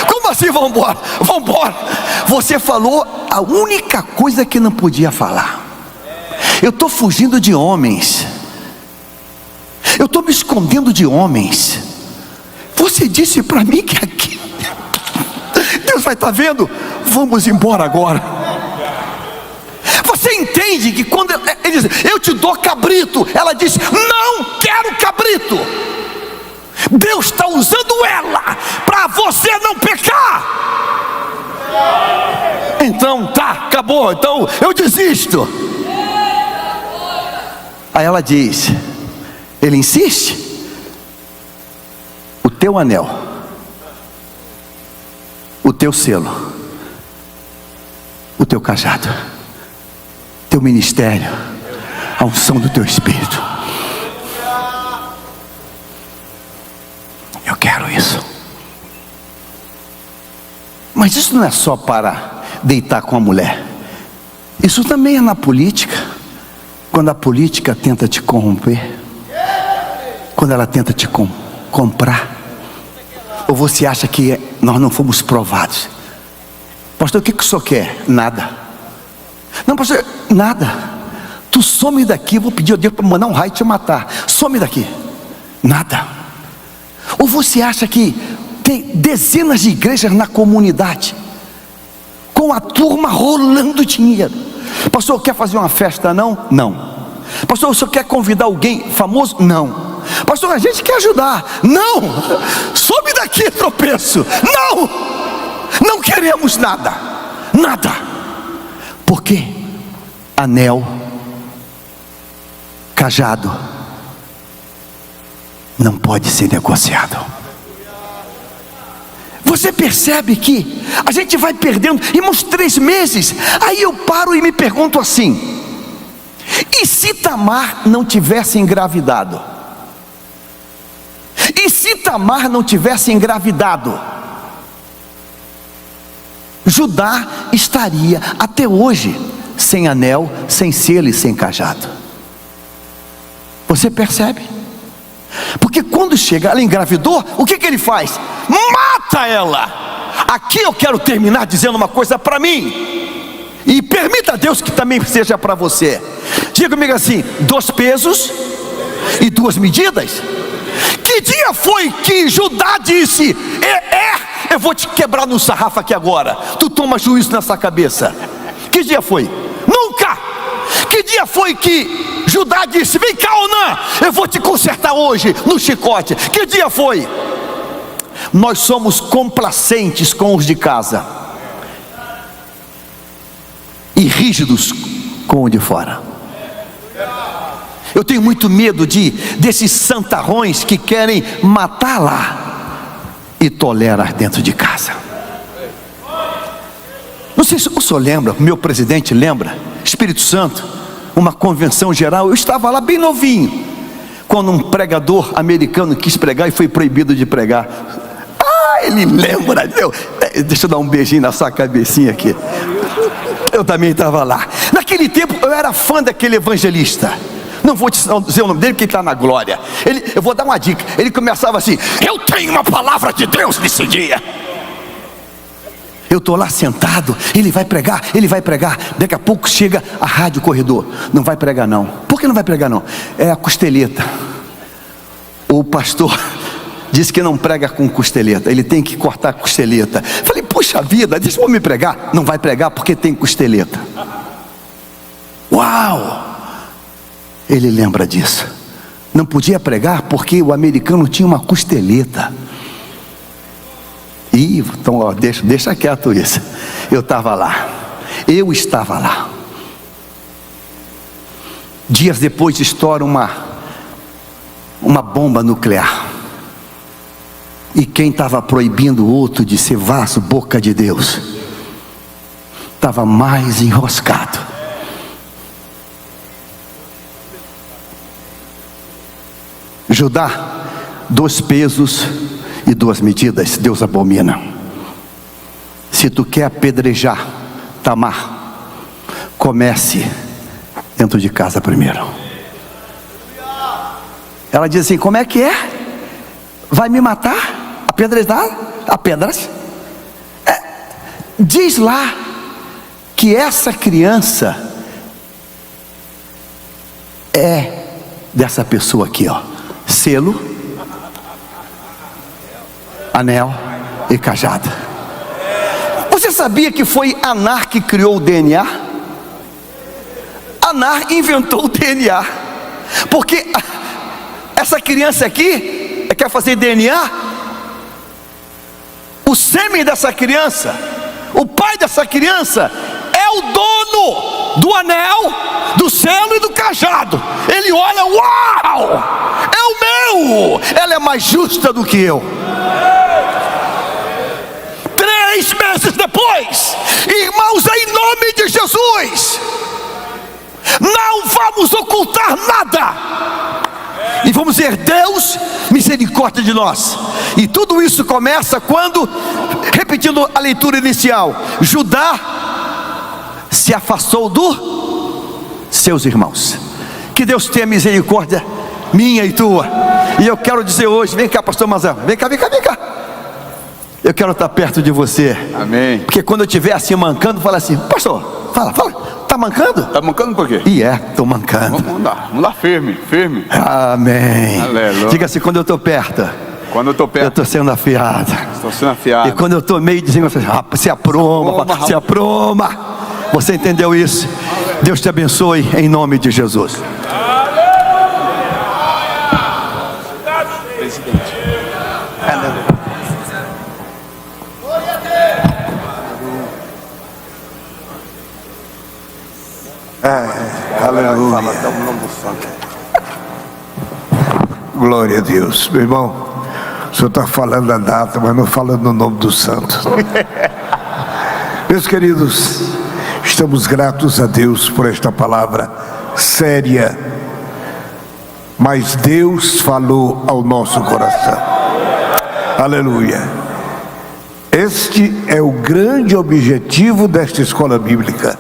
Como assim vamos embora? Vamos embora. Você falou a única coisa que não podia falar. Eu estou fugindo de homens. Eu estou me escondendo de homens. Você disse para mim que aqui Deus vai estar vendo. Vamos embora agora. Você entende que quando ele diz: eu te dou cabrito, ela disse: não quero cabrito. Deus está usando ela para você não pecar. Então tá, acabou, então eu desisto. Aí ela diz, ele insiste: o teu anel, o teu selo, o teu cajado, teu ministério, a unção do teu espírito. Eu quero isso. Mas isso não é só para deitar com a mulher. Isso também é na política. Quando a política tenta te corromper, quando ela tenta te comprar, ou você acha que nós não fomos provados. Pastor, o que o senhor quer? Nada. Não, pastor, nada. Tu some daqui, eu vou pedir a Deus para mandar um raio e te matar. Some daqui. Nada. Ou você acha que tem dezenas de igrejas na comunidade, com a turma rolando dinheiro? Pastor, quer fazer uma festa? Não? Não. Pastor, o senhor quer convidar alguém famoso? Não. Pastor, a gente quer ajudar. Não. Some daqui, tropeço. Não. Não queremos nada. Nada. Por quê? Anel, cajado, não pode ser negociado. Você percebe que a gente vai perdendo, irmãos, 3 meses. Aí eu paro e me pergunto assim: e se Tamar não tivesse engravidado? E se Tamar não tivesse engravidado, Judá estaria até hoje sem anel, sem selo e sem cajado. Você percebe? Porque quando chega, ela engravidou, o que ele faz? Mata ela. Aqui eu quero terminar dizendo uma coisa para mim, e permita a Deus que também seja para você. Diga comigo assim: 2 pesos e 2 medidas. Que dia foi que Judá disse: eu vou te quebrar no sarrafo aqui agora, tu toma juízo nessa cabeça? Que dia foi? Nunca. Que dia foi que Judá disse: vem cá, Onã, eu vou te consertar hoje no chicote? Que dia foi? Nós somos complacentes com os de casa e rígidos com o de fora. Eu tenho muito medo desses santarrões que querem matar lá e tolerar dentro de casa. Não sei se o senhor lembra, meu presidente lembra, Espírito Santo, uma convenção geral. Eu estava lá bem novinho, quando um pregador americano quis pregar e foi proibido de pregar. Ele lembra, deixa eu dar um beijinho na sua cabecinha aqui. Eu também estava lá. Naquele tempo eu era fã daquele evangelista. Não vou te dizer o nome dele porque ele está na glória. Eu vou dar uma dica. Ele começava assim: eu tenho uma palavra de Deus nesse dia. Eu estou lá sentado, ele vai pregar. Daqui a pouco chega a rádio corredor. Não vai pregar não. Por que não vai pregar não? É a costeleta. O pastor disse que não prega com costeleta, ele tem que cortar a costeleta. Falei, puxa vida, deixa eu me pregar. Não vai pregar porque tem costeleta. Uau! Ele lembra disso. Não podia pregar porque o americano tinha uma costeleta. Então, ó, deixa quieto isso. Eu estava lá. Dias depois estoura uma bomba nuclear. E quem estava proibindo o outro de ser vaso, boca de Deus, estava mais enroscado. Judá, 2 pesos e 2 medidas, Deus abomina. Se tu quer apedrejar Tamar, comece dentro de casa primeiro. Ela diz assim, como é que é? Vai me matar? Apedrejar? A pedras? Diz lá que essa criança é dessa pessoa aqui, ó. Selo, anel e cajado. Você sabia que foi Anar que criou o DNA? Anar inventou o DNA, porque essa criança aqui quer fazer DNA. O sêmen dessa criança, o pai dessa criança é o dono do anel, do selo e do cajado. Ele olha, uau, é o meu, ela é mais justa do que eu. 3 meses depois, irmãos, em nome de Jesus, não vamos ocultar nada. E vamos dizer, Deus, misericórdia de nós. E tudo isso começa quando, repetindo a leitura inicial, Judá se afastou dos seus irmãos. Que Deus tenha misericórdia minha e tua. E eu quero dizer hoje, vem cá, pastor Mazão, vem cá. Eu quero estar perto de você. Amém. Porque quando eu estiver assim mancando, fala assim, pastor, fala. Tá mancando? Tá mancando por quê? Tô mancando. Vamos lá firme. Amém. Aleluia. Diga assim, quando eu estou perto. Quando eu estou perto, Eu estou sendo afiado. estou sendo afiado. E quando eu estou meio dizendo, se aproma. Você entendeu isso? Deus te abençoe em nome de Jesus. Presidente. Aleluia. Glória a Deus. Meu irmão, o senhor está falando a data, mas não falando o nome do santo. Meus queridos, estamos gratos a Deus por esta palavra séria, mas Deus falou ao nosso coração. Aleluia. Este é o grande objetivo desta escola bíblica,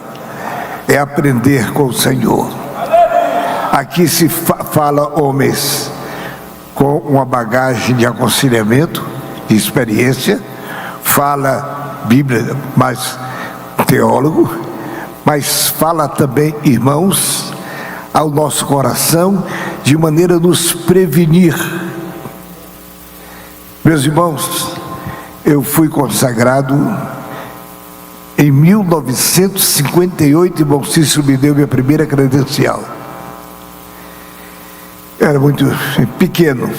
é aprender com o Senhor. Aqui se fala homens com uma bagagem de aconselhamento, de experiência, fala Bíblia, mais teólogo, mas fala também, irmãos, ao nosso coração, de maneira a nos prevenir. Meus irmãos, eu fui consagrado em 1958, irmão Cícero me deu minha primeira credencial. Eu era muito pequeno,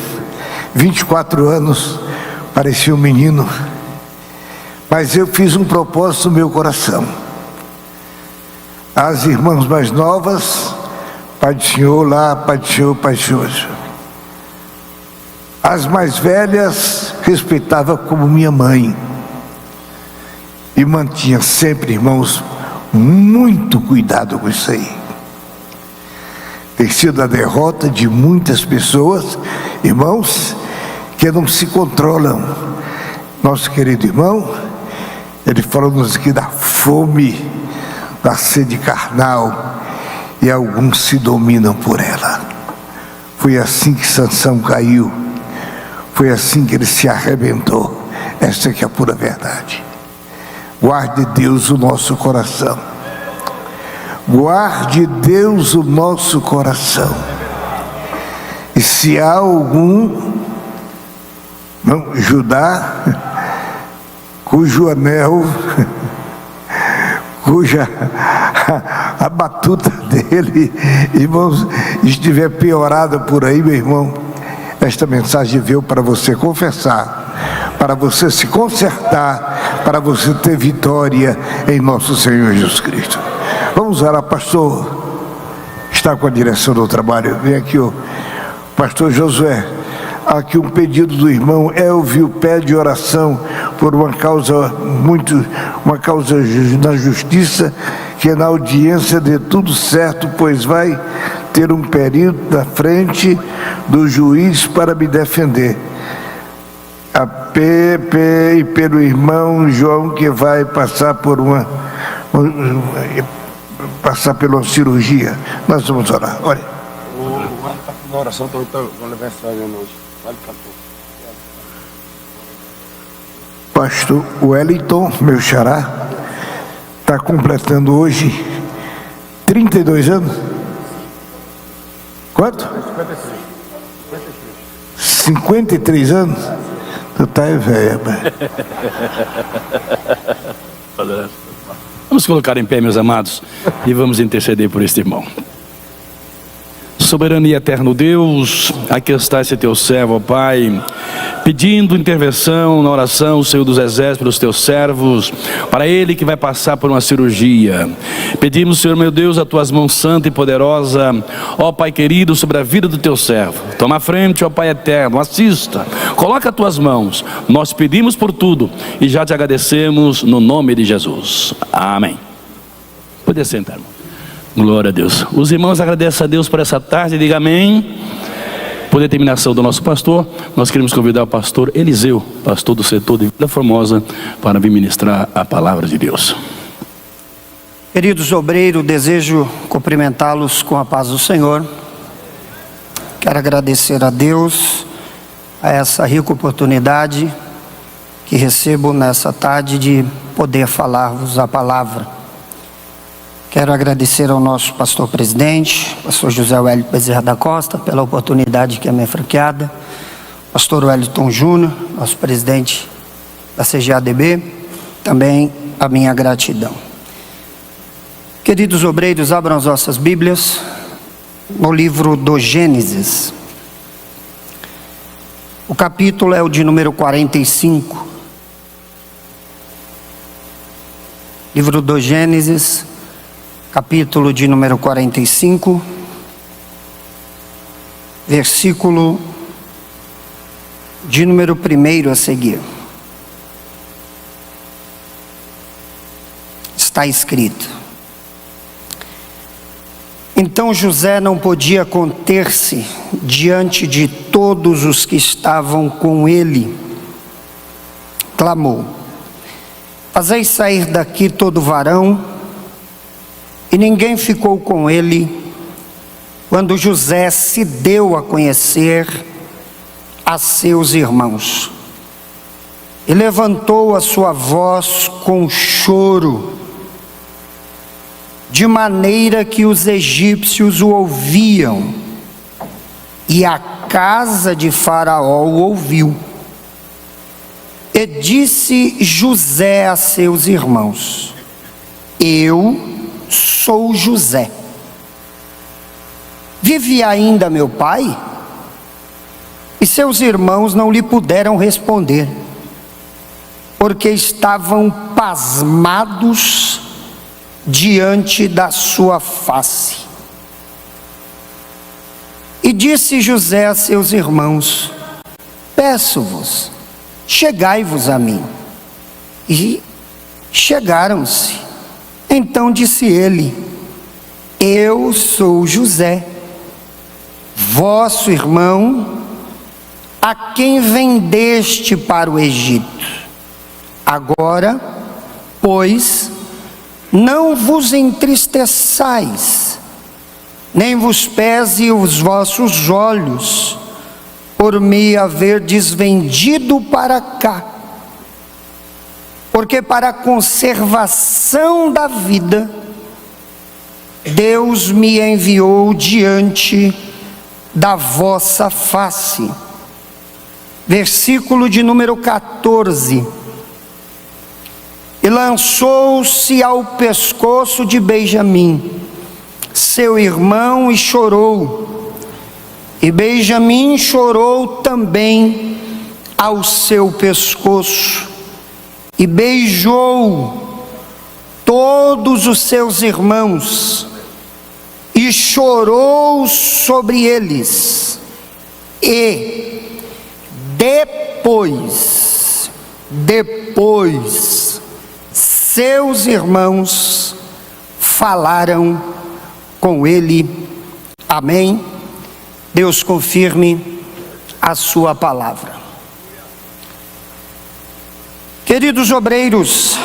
24 anos, parecia um menino, mas eu fiz um propósito no meu coração. As irmãs mais novas, Pai do Senhor lá, Pai do Senhor, Pai do Senhor. As mais velhas, respeitava como minha mãe. E mantinha sempre, irmãos, muito cuidado com isso aí. Tem sido a derrota de muitas pessoas, irmãos, que não se controlam. Nosso querido irmão, ele falou-nos aqui da fome, da sede carnal, e alguns se dominam por ela. Foi assim que Sansão caiu, foi assim que ele se arrebentou. Essa que é a pura verdade. Guarde Deus o nosso coração. Guarde Deus o nosso coração. E se há algum Judá, cujo anel, cuja a batuta dele, irmãos, estiver piorada por aí, meu irmão, esta mensagem veio para você confessar, para você se consertar, para você ter vitória em nosso Senhor Jesus Cristo. Vamos orar, pastor. Está com a direção do trabalho. Vem aqui, o pastor Josué. Aqui um pedido do irmão Elvio, pede oração por uma causa na justiça, que na audiência dê tudo certo, pois vai ter um perito na frente do juiz para me defender. A PP e pelo irmão João, que vai passar por uma cirurgia. Nós vamos orar. Olha. Na oração, estou aniversário hoje. Pastor Wellington, meu xará, está completando hoje 32 anos. Quanto? 53 anos? Tu tá velho, pai. Vamos colocar em pé, meus amados, e vamos interceder por este irmão. Soberano e eterno Deus, aqui está esse teu servo, ó Pai, pedindo intervenção na oração, Senhor dos Exércitos, pelos teus servos, para ele que vai passar por uma cirurgia. Pedimos, Senhor meu Deus, a tuas mãos santa e poderosa, ó Pai querido, sobre a vida do teu servo. Toma a frente, ó Pai eterno, assista, coloca as tuas mãos. Nós pedimos por tudo e já te agradecemos no nome de Jesus. Amém. Pode sentar, irmão. Glória a Deus. Os irmãos agradecem a Deus por essa tarde. Diga amém. Por determinação do nosso pastor, nós queremos convidar o pastor Eliseu, pastor do setor de Vila Formosa, para vir ministrar a palavra de Deus. Queridos obreiros, desejo cumprimentá-los com a paz do Senhor. Quero agradecer a Deus a essa rica oportunidade que recebo nessa tarde de poder falar-vos a palavra. Quero agradecer ao nosso pastor presidente, pastor José Wellington Bezerra da Costa, pela oportunidade que é me franqueada, pastor Wellington Júnior, nosso presidente da CGADB, também a minha gratidão. Queridos obreiros, abram as vossas Bíblias no livro do Gênesis. O capítulo é o de número 45. Livro do Gênesis, capítulo de número 45, versículo de número 1 a seguir. Está escrito: Então José não podia conter-se diante de todos os que estavam com ele. Clamou: Fazei sair daqui todo varão. E ninguém ficou com ele quando José se deu a conhecer a seus irmãos. E levantou a sua voz com choro, de maneira que os egípcios o ouviam, e a casa de Faraó o ouviu. E disse José a seus irmãos: Eu sou José. Vive ainda meu pai? E seus irmãos não lhe puderam responder, porque estavam pasmados diante da sua face. E disse José a seus irmãos: Peço-vos, chegai-vos a mim. E chegaram-se. Então disse ele: Eu sou José, vosso irmão, a quem vendeste para o Egito. Agora, pois, não vos entristeçais, nem vos pese os vossos olhos, por me haverdes vendido para cá. porque para a conservação da vida, Deus me enviou diante da vossa face. Versículo de número 14. E lançou-se ao pescoço de Benjamim, seu irmão, e chorou. E Benjamim chorou também ao seu pescoço, e beijou todos os seus irmãos, e chorou sobre eles. E depois, seus irmãos falaram com ele. Amém. Deus confirme a sua palavra. Queridos obreiros,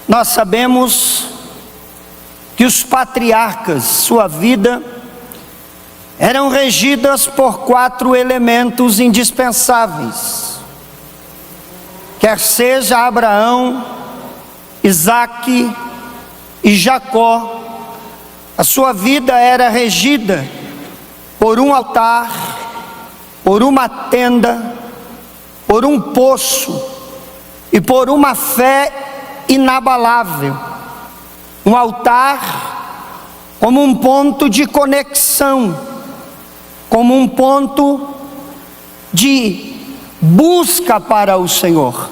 nós sabemos que os patriarcas, sua vida, eram regidas por 4 elementos indispensáveis. Quer seja Abraão, Isaque e Jacó, a sua vida era regida por um altar, por uma tenda, por um poço e por uma fé inabalável. Um altar como um ponto de conexão, como um ponto de busca para o Senhor.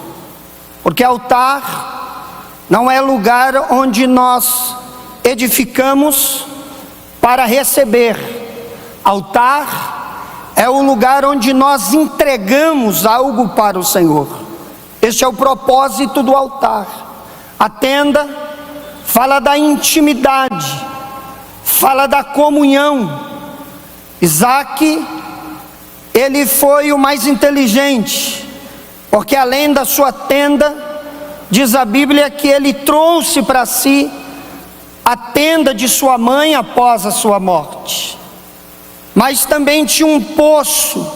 Porque altar não é lugar onde nós edificamos para receber. Altar é o lugar onde nós entregamos algo para o Senhor. Este é o propósito do altar. A tenda fala da intimidade, fala da comunhão. Isaque, ele foi o mais inteligente, porque além da sua tenda, diz a Bíblia que ele trouxe para si a tenda de sua mãe após a sua morte. Mas também tinha um poço,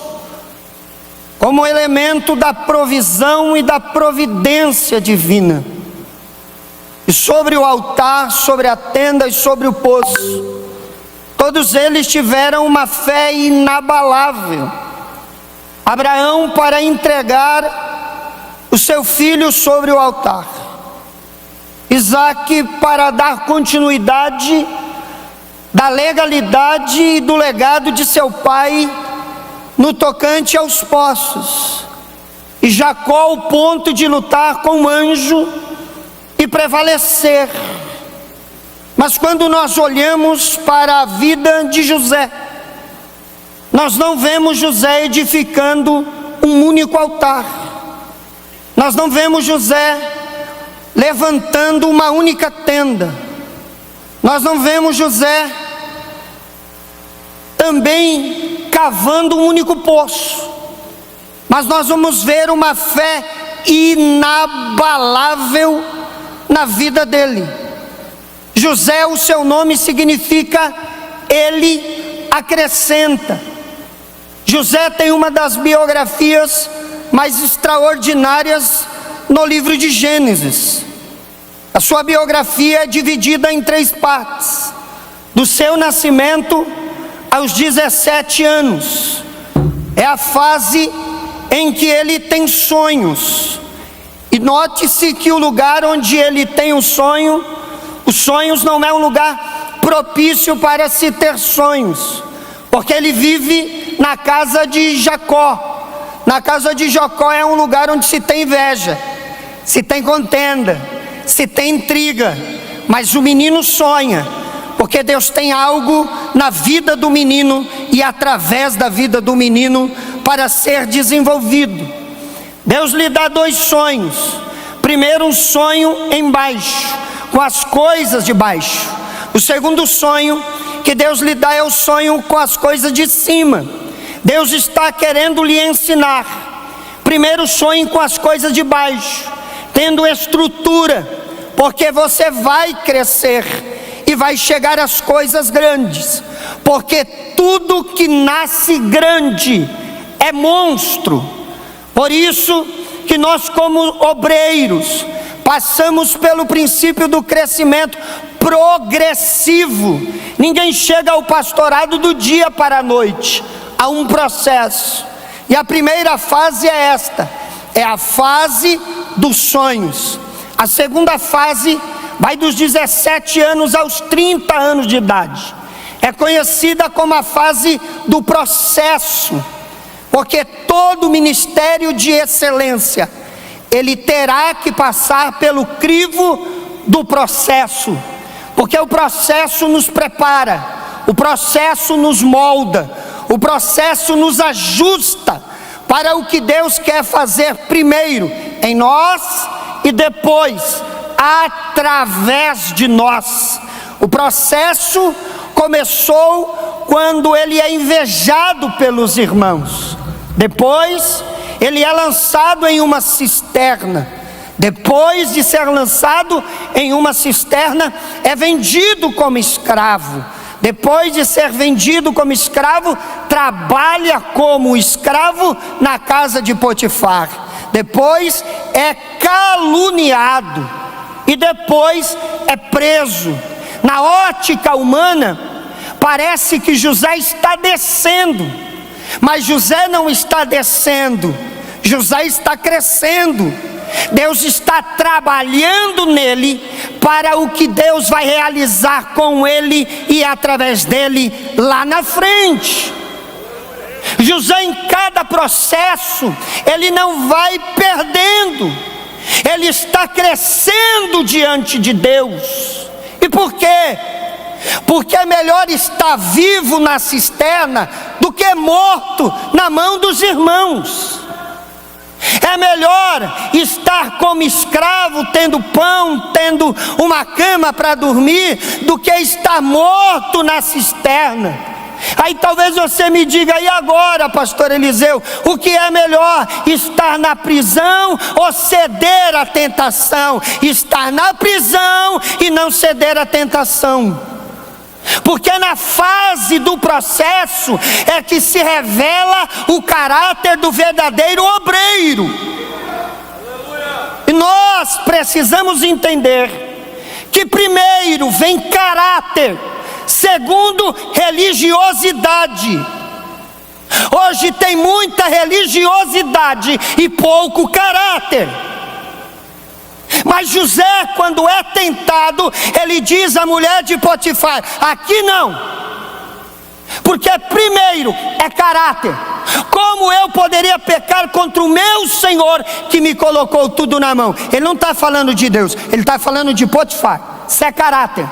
como elemento da provisão e da providência divina. E sobre o altar, sobre a tenda e sobre o poço, todos eles tiveram uma fé inabalável. Abraão, para entregar o seu filho sobre o altar. Isaque, para dar continuidade da legalidade e do legado de seu pai no tocante aos poços. E Jacó, o ponto de lutar com o anjo e prevalecer. Mas quando nós olhamos para a vida de José, nós não vemos José edificando um único altar. Nós não vemos José levantando uma única tenda. Nós não vemos José também cavando um único poço. Mas nós vamos ver uma fé inabalável na vida dele. José, o seu nome significa ele acrescenta. José tem uma das biografias mais extraordinárias no livro de Gênesis. A sua biografia é dividida em 3 partes. Do seu nascimento aos 17 anos. É a fase em que ele tem sonhos. E note-se que o lugar onde ele tem o sonho, os sonhos não é um lugar propício para se ter sonhos. Porque ele vive na casa de Jacó. Na casa de Jacó é um lugar onde se tem inveja, se tem contenda, se tem intriga. Mas o menino sonha, porque Deus tem algo na vida do menino e através da vida do menino para ser desenvolvido. Deus lhe dá 2 sonhos. Primeiro, um sonho embaixo, com as coisas de baixo. O segundo sonho que Deus lhe dá é o sonho com as coisas de cima. Deus está querendo lhe ensinar. Primeiro, sonhe com as coisas de baixo, tendo estrutura, porque você vai crescer e vai chegar às coisas grandes. Porque tudo que nasce grande é monstro. Por isso que nós, como obreiros, passamos pelo princípio do crescimento progressivo. Ninguém chega ao pastorado do dia para a noite, há um processo. E a primeira fase é esta, é a fase dos sonhos. A segunda fase vai dos 17 anos aos 30 anos de idade. É conhecida como a fase do processo, porque todo ministério de excelência, ele terá que passar pelo crivo do processo, porque o processo nos prepara, o processo nos molda, o processo nos ajusta para o que Deus quer fazer primeiro em nós e depois através de nós. O processo começou quando ele é invejado pelos irmãos. Depois ele é lançado em uma cisterna. Depois de ser lançado em uma cisterna, é vendido como escravo. Depois de ser vendido como escravo, trabalha como escravo na casa de Potifar. Depois é caluniado e depois é preso. Na ótica humana, parece que José está descendo, mas José não está descendo, José está crescendo. Deus está trabalhando nele para o que Deus vai realizar com ele e através dele lá na frente. José, em cada processo, ele não vai perdendo, ele está crescendo diante de Deus. E por quê? Porque é melhor estar vivo na cisterna do que morto na mão dos irmãos. É melhor estar como escravo, tendo pão, tendo uma cama para dormir, do que estar morto na cisterna. Aí talvez você me diga, e agora, pastor Eliseu, o que é melhor? Estar na prisão ou ceder à tentação? Estar na prisão e não ceder à tentação. Porque na fase do processo é que se revela o caráter do verdadeiro obreiro. E nós precisamos entender que primeiro vem caráter, segundo, religiosidade. Hoje tem muita religiosidade e pouco caráter. Mas José, quando é tentado, ele diz à mulher de Potifar: aqui não, porque primeiro é caráter. Como eu poderia pecar contra o meu Senhor que me colocou tudo na mão? Ele não está falando de Deus, ele está falando de Potifar. Isso é caráter.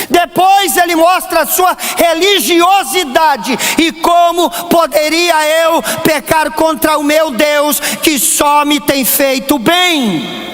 Depois ele mostra a sua religiosidade. E como poderia eu pecar contra o meu Deus que só me tem feito bem?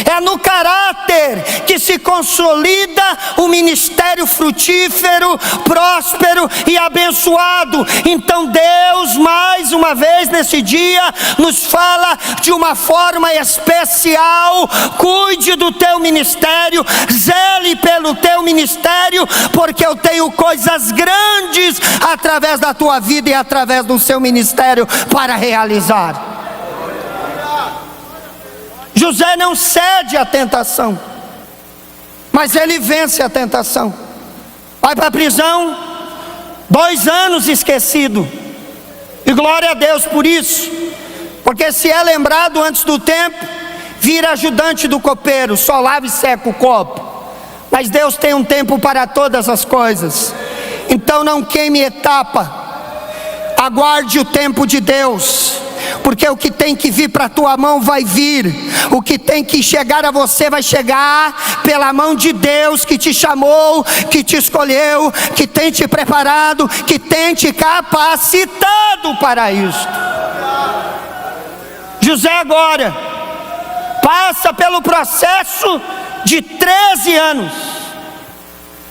É no caráter que se consolida o ministério frutífero, próspero e abençoado. Então Deus, mais uma vez nesse dia, nos fala de uma forma especial: cuide do teu ministério, zele pelo teu ministério, porque eu tenho coisas grandes através da tua vida e através do seu ministério para realizar. José não cede à tentação, mas ele vence a tentação. Vai para a prisão, 2 anos esquecido, e glória a Deus por isso, porque se é lembrado antes do tempo, vira ajudante do copeiro, só lava e seca o copo. Mas Deus tem um tempo para todas as coisas, então não queime etapa, aguarde o tempo de Deus. Porque o que tem que vir para a tua mão vai vir, o que tem que chegar a você vai chegar pela mão de Deus, que te chamou, que te escolheu, que tem te preparado, que tem te capacitado para isso. José agora passa pelo processo de 13 anos,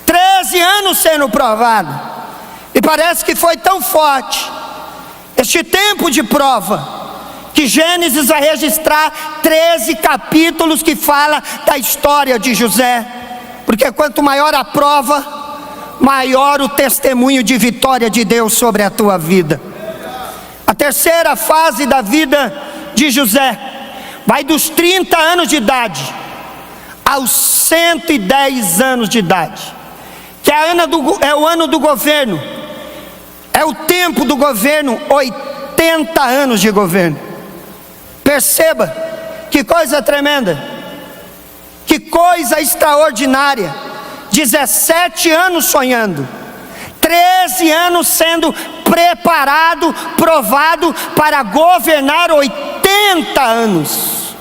13 anos sendo provado, e parece que foi tão forte este tempo de prova, que Gênesis vai registrar 13 capítulos que fala da história de José. Porque quanto maior a prova, maior o testemunho de vitória de Deus sobre a tua vida. A A terceira fase da vida de José vai dos 30 anos de idade aos 110 anos de idade, que é o ano do governo, é o tempo do governo, 80 anos de governo. Perceba que coisa tremenda, que coisa extraordinária. 17 anos sonhando, 13 anos sendo preparado, provado para governar 80 anos.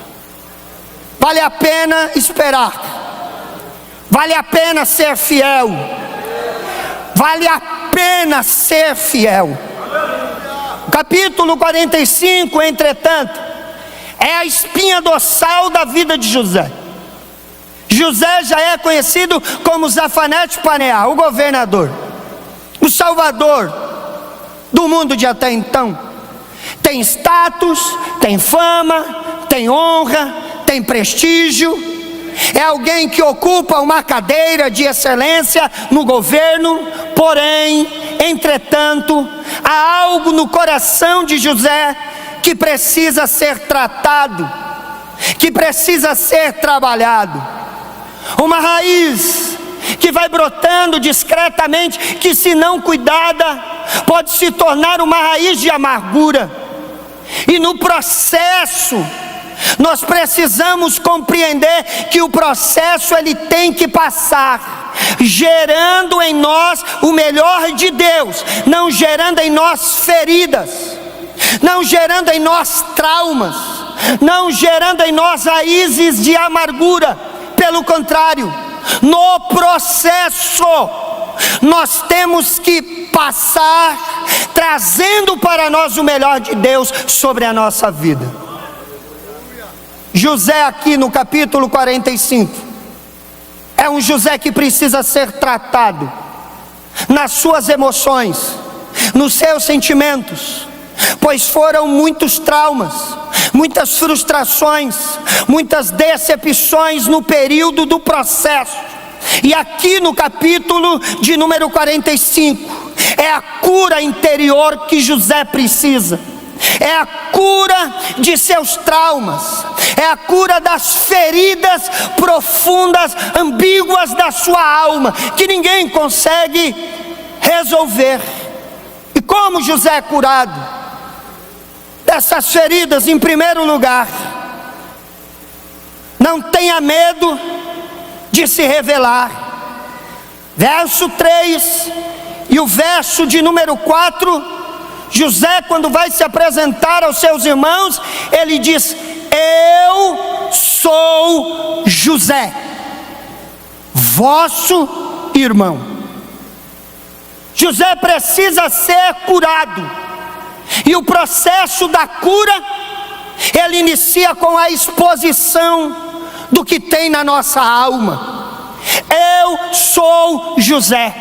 Vale a pena esperar, vale a pena ser fiel, vale a pena ser fiel. O capítulo 45, entretanto, é a espinha dorsal da vida de José. José já é conhecido como Zafanete Paneah, o governador, o salvador do mundo de até então. Tem status, tem fama, tem honra, tem prestígio. É alguém que ocupa uma cadeira de excelência no governo. Porém, entretanto, há algo no coração de José que precisa ser tratado, que precisa ser trabalhado. Uma raiz que vai brotando discretamente, que se não cuidada, pode se tornar uma raiz de amargura. E no processo, nós precisamos compreender que o processo ele tem que passar, gerando em nós o melhor de Deus, não gerando em nós feridas, não gerando em nós traumas, não gerando em nós raízes de amargura. Pelo contrário, no processo, nós temos que passar, trazendo para nós o melhor de Deus sobre a nossa vida. José aqui no capítulo 45, é um José que precisa ser tratado, nas suas emoções, nos seus sentimentos, pois foram muitos traumas, muitas frustrações, muitas decepções no período do processo. E aqui no capítulo de número 45, é a cura interior que José precisa, é a cura de seus traumas, é a cura das feridas profundas, ambíguas da sua alma, que ninguém consegue resolver. E como José é curado dessas feridas? Em primeiro lugar, não tenha medo de se revelar. Verso 3 e o verso de número 4, José, quando vai se apresentar aos seus irmãos, ele diz: eu sou José, vosso irmão. José precisa ser curado, e o processo da cura, ele inicia com a exposição do que tem na nossa alma. Eu sou José.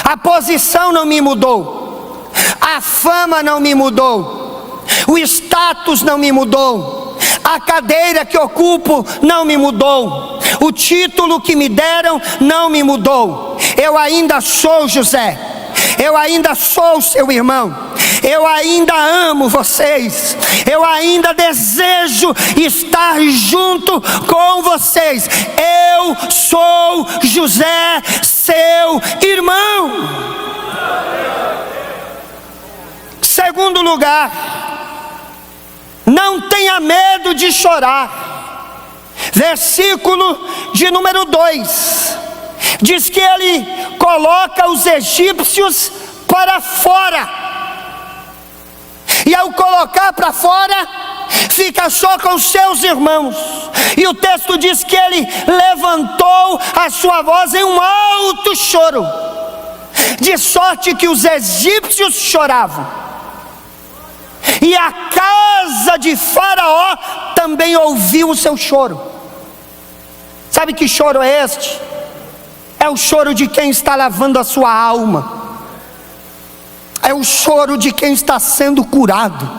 A posição não me mudou, a fama não me mudou, o status não me mudou, a cadeira que ocupo não me mudou, o título que me deram não me mudou. Eu ainda sou José, eu ainda sou seu irmão, eu ainda amo vocês, eu ainda desejo estar junto com vocês. Eu sou José, seu irmão. Segundo lugar, não tenha medo de chorar. Versículo de número 2, diz que ele coloca os egípcios para fora. E ao colocar para fora, fica só com seus irmãos. E o texto diz que ele levantou a sua voz em um alto choro, de sorte que os egípcios choravam, e a casa de Faraó também ouviu o seu choro. Sabe que choro é este? É o choro de quem está lavando a sua alma, é o choro de quem está sendo curado,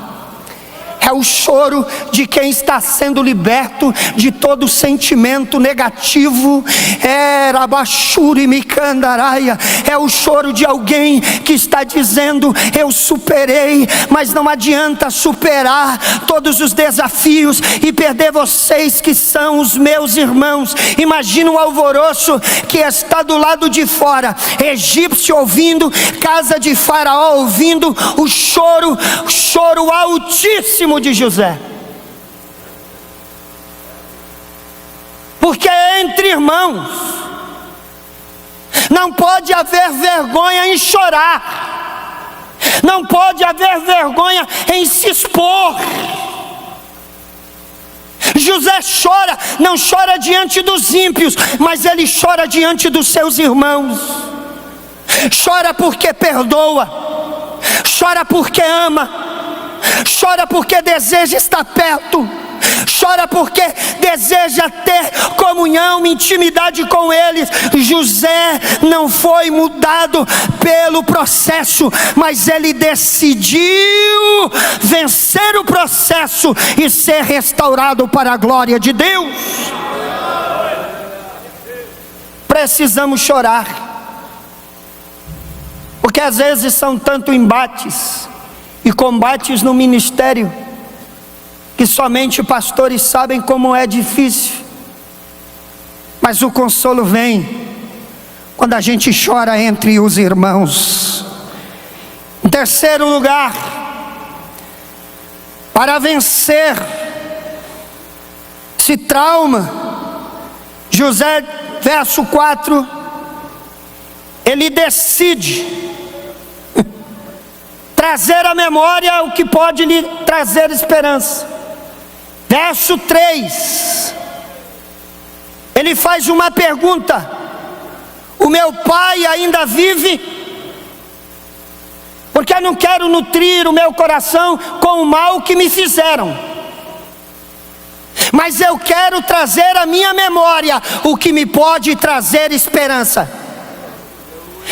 é o choro de quem está sendo liberto de todo sentimento negativo. É o choro de alguém que está dizendo: eu superei, mas não adianta superar todos os desafios e perder vocês que são os meus irmãos. Imagina o alvoroço que está do lado de fora, egípcio ouvindo, casa de Faraó ouvindo o choro altíssimo de José. Porque entre irmãos não pode haver vergonha em chorar, não pode haver vergonha em se expor. José chora, não chora diante dos ímpios, mas ele chora diante dos seus irmãos. Chora porque perdoa, chora porque ama, chora porque deseja estar perto, chora porque deseja ter comunhão, intimidade com eles. José não foi mudado pelo processo, mas ele decidiu vencer o processo e ser restaurado para a glória de Deus. Precisamos chorar, porque às vezes são tanto embates e combates no ministério que somente pastores sabem como é difícil. Mas o consolo vem quando a gente chora entre os irmãos. Em terceiro lugar, para vencer esse trauma, José, verso 4, ele decide trazer à memória o que pode lhe trazer esperança. Verso 3, ele faz uma pergunta: o meu pai ainda vive? Porque eu não quero nutrir o meu coração com o mal que me fizeram, mas eu quero trazer à minha memória o que me pode trazer esperança.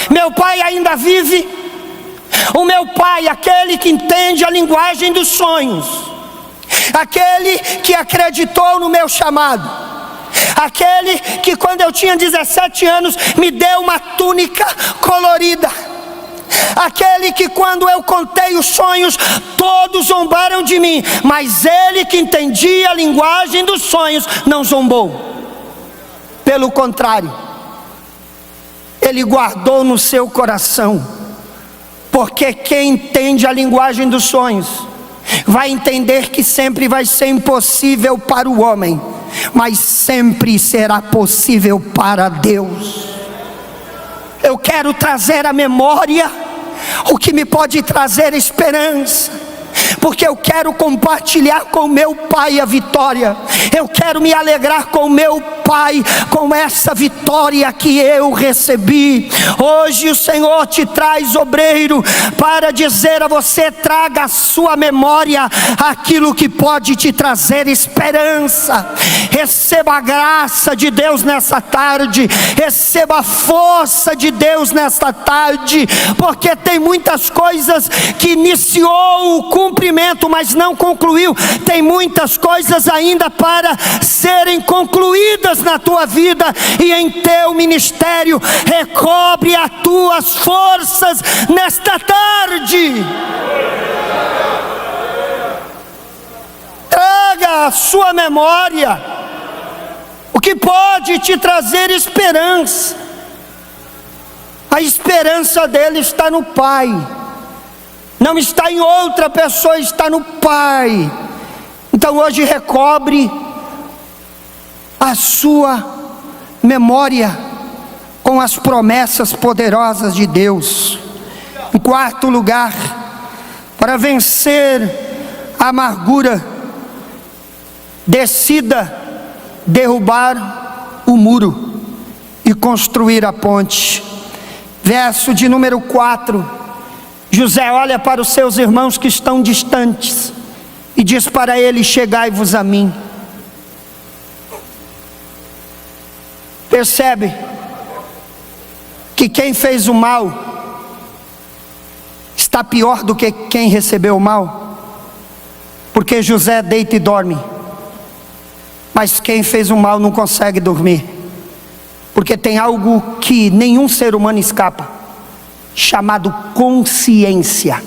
Meu pai ainda vive? O meu pai, aquele que entende a linguagem dos sonhos, aquele que acreditou no meu chamado, aquele que quando eu tinha 17 anos me deu uma túnica colorida, aquele que quando eu contei os sonhos todos zombaram de mim, mas ele que entendia a linguagem dos sonhos não zombou. Pelo contrário, ele guardou no seu coração. Porque quem entende a linguagem dos sonhos vai entender que sempre vai ser impossível para o homem, mas sempre será possível para Deus. Eu quero trazer à memória o que me pode trazer esperança, porque eu quero compartilhar com meu pai a vitória. Eu quero me alegrar com meu pai com essa vitória que eu recebi. Hoje o Senhor te traz, obreiro, para dizer a você: traga à sua memória aquilo que pode te trazer esperança. Receba a graça de Deus nessa tarde, receba a força de Deus nesta tarde, porque tem muitas coisas que iniciou o cumprimento, mas não concluiu. Tem muitas coisas ainda para serem concluídas na tua vida e em teu ministério. Recobre as tuas forças nesta tarde. Traga à sua memória o que pode te trazer esperança. A esperança dele está no Pai, não está em outra pessoa, está no Pai. Então hoje recobre a sua memória com as promessas poderosas de Deus. Em quarto lugar, para vencer a amargura, decida derrubar o muro e construir a ponte. Verso de número 4, José olha para os seus irmãos que estão distantes e diz para eles: chegai-vos a mim. Percebe que quem fez o mal está pior do que quem recebeu o mal? Porque José deita e dorme, mas quem fez o mal não consegue dormir, porque tem algo que nenhum ser humano escapa, chamado consciência.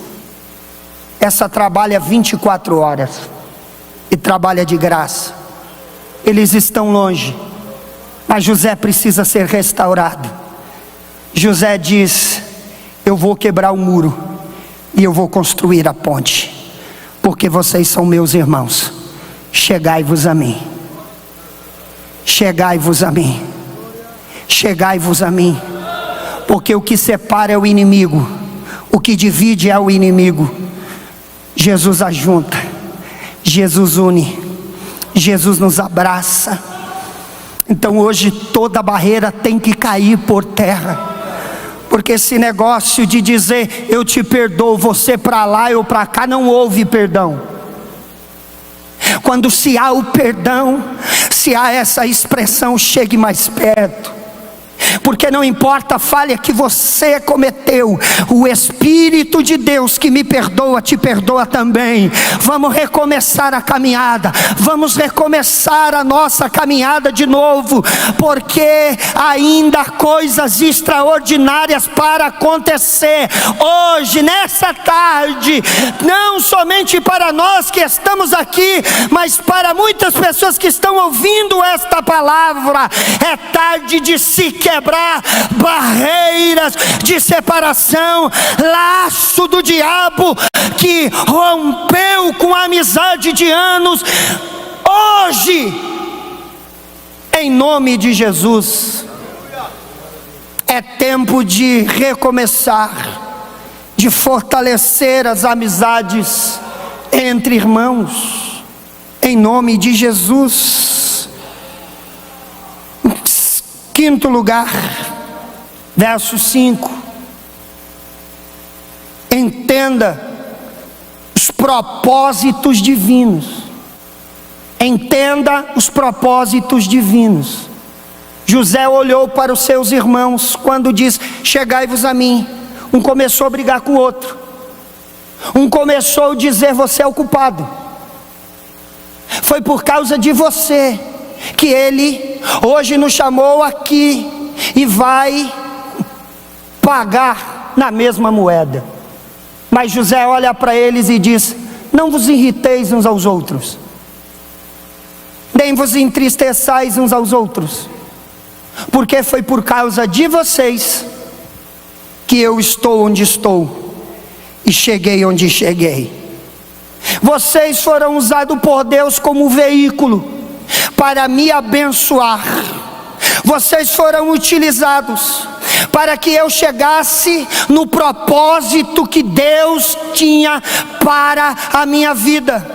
Essa trabalha 24 horas e trabalha de graça. Eles estão longe, mas José precisa ser restaurado. José diz: eu vou quebrar o muro e eu vou construir a ponte, porque vocês são meus irmãos. Chegai-vos a mim, chegai-vos a mim, chegai-vos a mim, porque o que separa é o inimigo, o que divide é o inimigo. Jesus ajunta, Jesus une, Jesus nos abraça. Então hoje toda barreira tem que cair por terra, porque esse negócio de dizer eu te perdoo, você para lá, eu para cá, não houve perdão. Quando se há o perdão, se há essa expressão, chegue mais perto, porque não importa a falha que você cometeu, o Espírito de Deus que me perdoa, te perdoa também. Vamos recomeçar a caminhada, vamos recomeçar a nossa caminhada de novo, porque ainda há coisas extraordinárias para acontecer hoje, nessa tarde, não somente para nós que estamos aqui, mas para muitas pessoas que estão ouvindo esta palavra. É tarde de se quebrar barreiras de separação, laço do diabo que rompeu com a amizade de anos. Hoje, em nome de Jesus, é tempo de recomeçar, de fortalecer as amizades entre irmãos, em nome de Jesus. Quinto lugar, verso 5. Entenda os propósitos divinos. Entenda os propósitos divinos. José olhou para os seus irmãos quando diz: chegai-vos a mim. Um começou a brigar com o outro. Um começou a dizer: você é o culpado. Foi por causa de você que ele hoje nos chamou aqui e vai pagar na mesma moeda. Mas José olha para eles e diz: não vos irriteis uns aos outros, nem vos entristeçais uns aos outros, porque foi por causa de vocês que eu estou onde estou e cheguei onde cheguei. Vocês foram usados por Deus como veículo para me abençoar. Vocês foram utilizados para que eu chegasse no propósito que Deus tinha para a minha vida.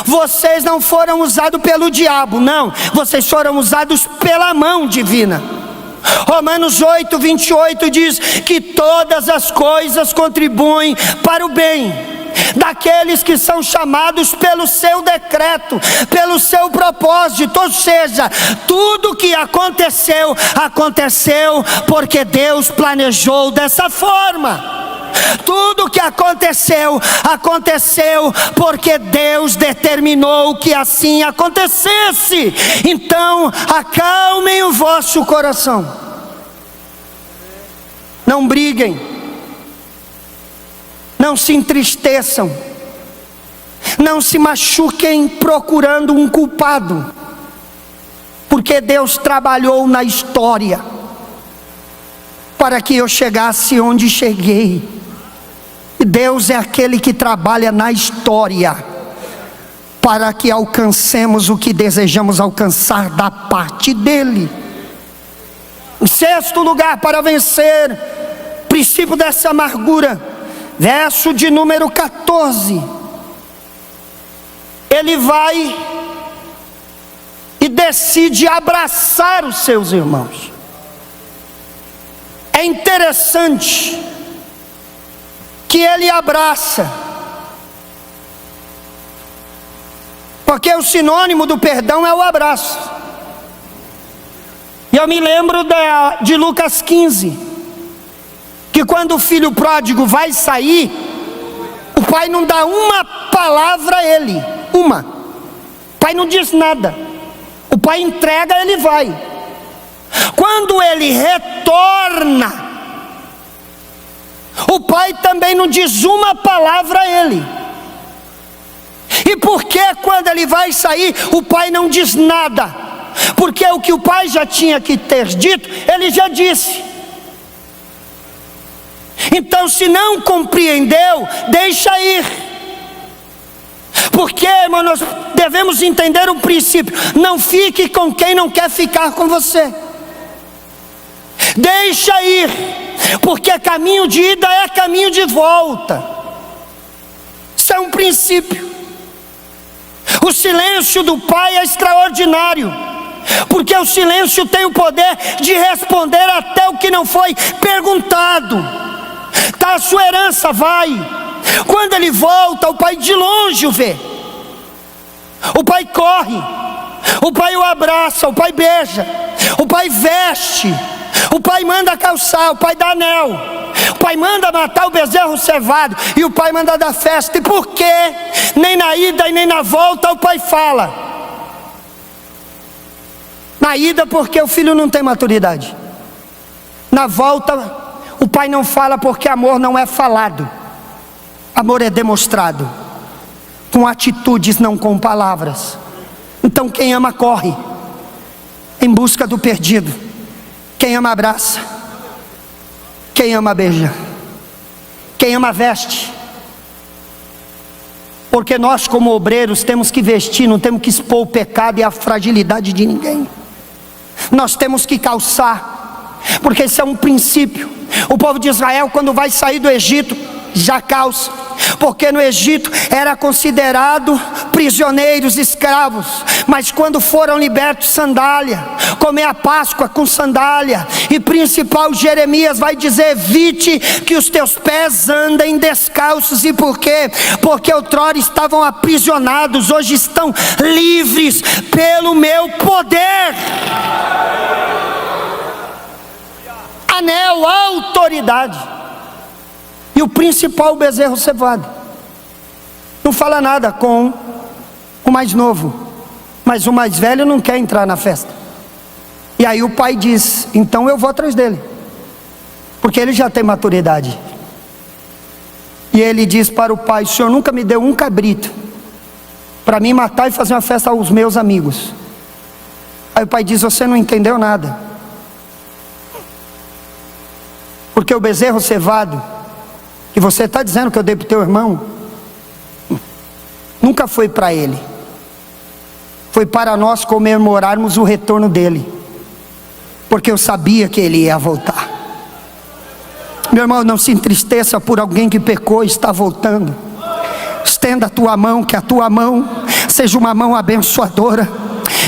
Vocês não foram usados pelo diabo, não. Vocês foram usados pela mão divina. Romanos 8:28 diz que todas as coisas contribuem para o bem daqueles que são chamados pelo seu decreto, pelo seu propósito. Ou seja, tudo que aconteceu, aconteceu porque Deus planejou dessa forma. Tudo que aconteceu, aconteceu porque Deus determinou que assim acontecesse. Então, acalmem o vosso coração. Não briguem, não se entristeçam, não se machuquem procurando um culpado, porque Deus trabalhou na história para que eu chegasse onde cheguei. E Deus é aquele que trabalha na história para que alcancemos o que desejamos alcançar da parte dele. Em sexto lugar, para vencer o princípio dessa amargura, verso de número 14, ele vai e decide abraçar os seus irmãos. É interessante que ele abraça, porque o sinônimo do perdão é o abraço. E eu me lembro de Lucas 15, que quando o filho pródigo vai sair, o pai não dá uma palavra a ele, Uma. O pai não diz nada. O pai entrega, ele vai. Quando ele retorna, o pai também não diz uma palavra a ele. E por que quando ele vai sair, o pai não diz nada? Porque o que o pai já tinha que ter dito, ele já disse. Então, se não compreendeu, deixa ir. Porque, irmão, nós devemos entender um princípio: não fique com quem não quer ficar com você. Deixa ir, porque caminho de ida é caminho de volta. Isso é um princípio. O silêncio do pai é extraordinário, porque o silêncio tem o poder de responder até o que não foi perguntado. Tá, a sua herança vai. Quando ele volta, o pai de longe o vê. O pai corre, o pai o abraça, o pai beija, o pai veste, o pai manda calçar, o pai dá anel, o pai manda matar o bezerro cevado, e o pai manda dar festa. E por quê? Nem na ida e nem na volta o pai fala. Na ida, porque o filho não tem maturidade. Na volta, o pai não fala, porque amor não é falado. Amor é demonstrado com atitudes, não com palavras. Então quem ama corre em busca do perdido. Quem ama abraça. Quem ama beija. Quem ama veste. Porque nós, como obreiros, temos que vestir, não temos que expor o pecado e a fragilidade de ninguém. Nós temos que calçar, porque esse é um princípio. O povo de Israel, quando vai sair do Egito, já calça, porque no Egito era considerado prisioneiros, escravos. Mas quando foram libertos, sandália, comer a Páscoa com sandália. E principal, Jeremias vai dizer: evite que os teus pés andem descalços. E por quê? Porque outrora estavam aprisionados, hoje estão livres pelo meu poder. Anel, autoridade. E o principal, o bezerro cevado, não fala nada com o mais novo, mas o mais velho não quer entrar na festa. E aí o pai diz: então eu vou atrás dele, porque ele já tem maturidade. E ele diz para o pai: o senhor nunca me deu um cabrito para mim matar e fazer uma festa aos meus amigos. Aí o pai diz: você não entendeu nada, porque o bezerro cevado que você está dizendo que eu dei para o teu irmão, nunca foi para ele, foi para nós comemorarmos o retorno dele, porque eu sabia que ele ia voltar. Meu irmão, não se entristeça por alguém que pecou e está voltando. Estenda a tua mão, que a tua mão seja uma mão abençoadora,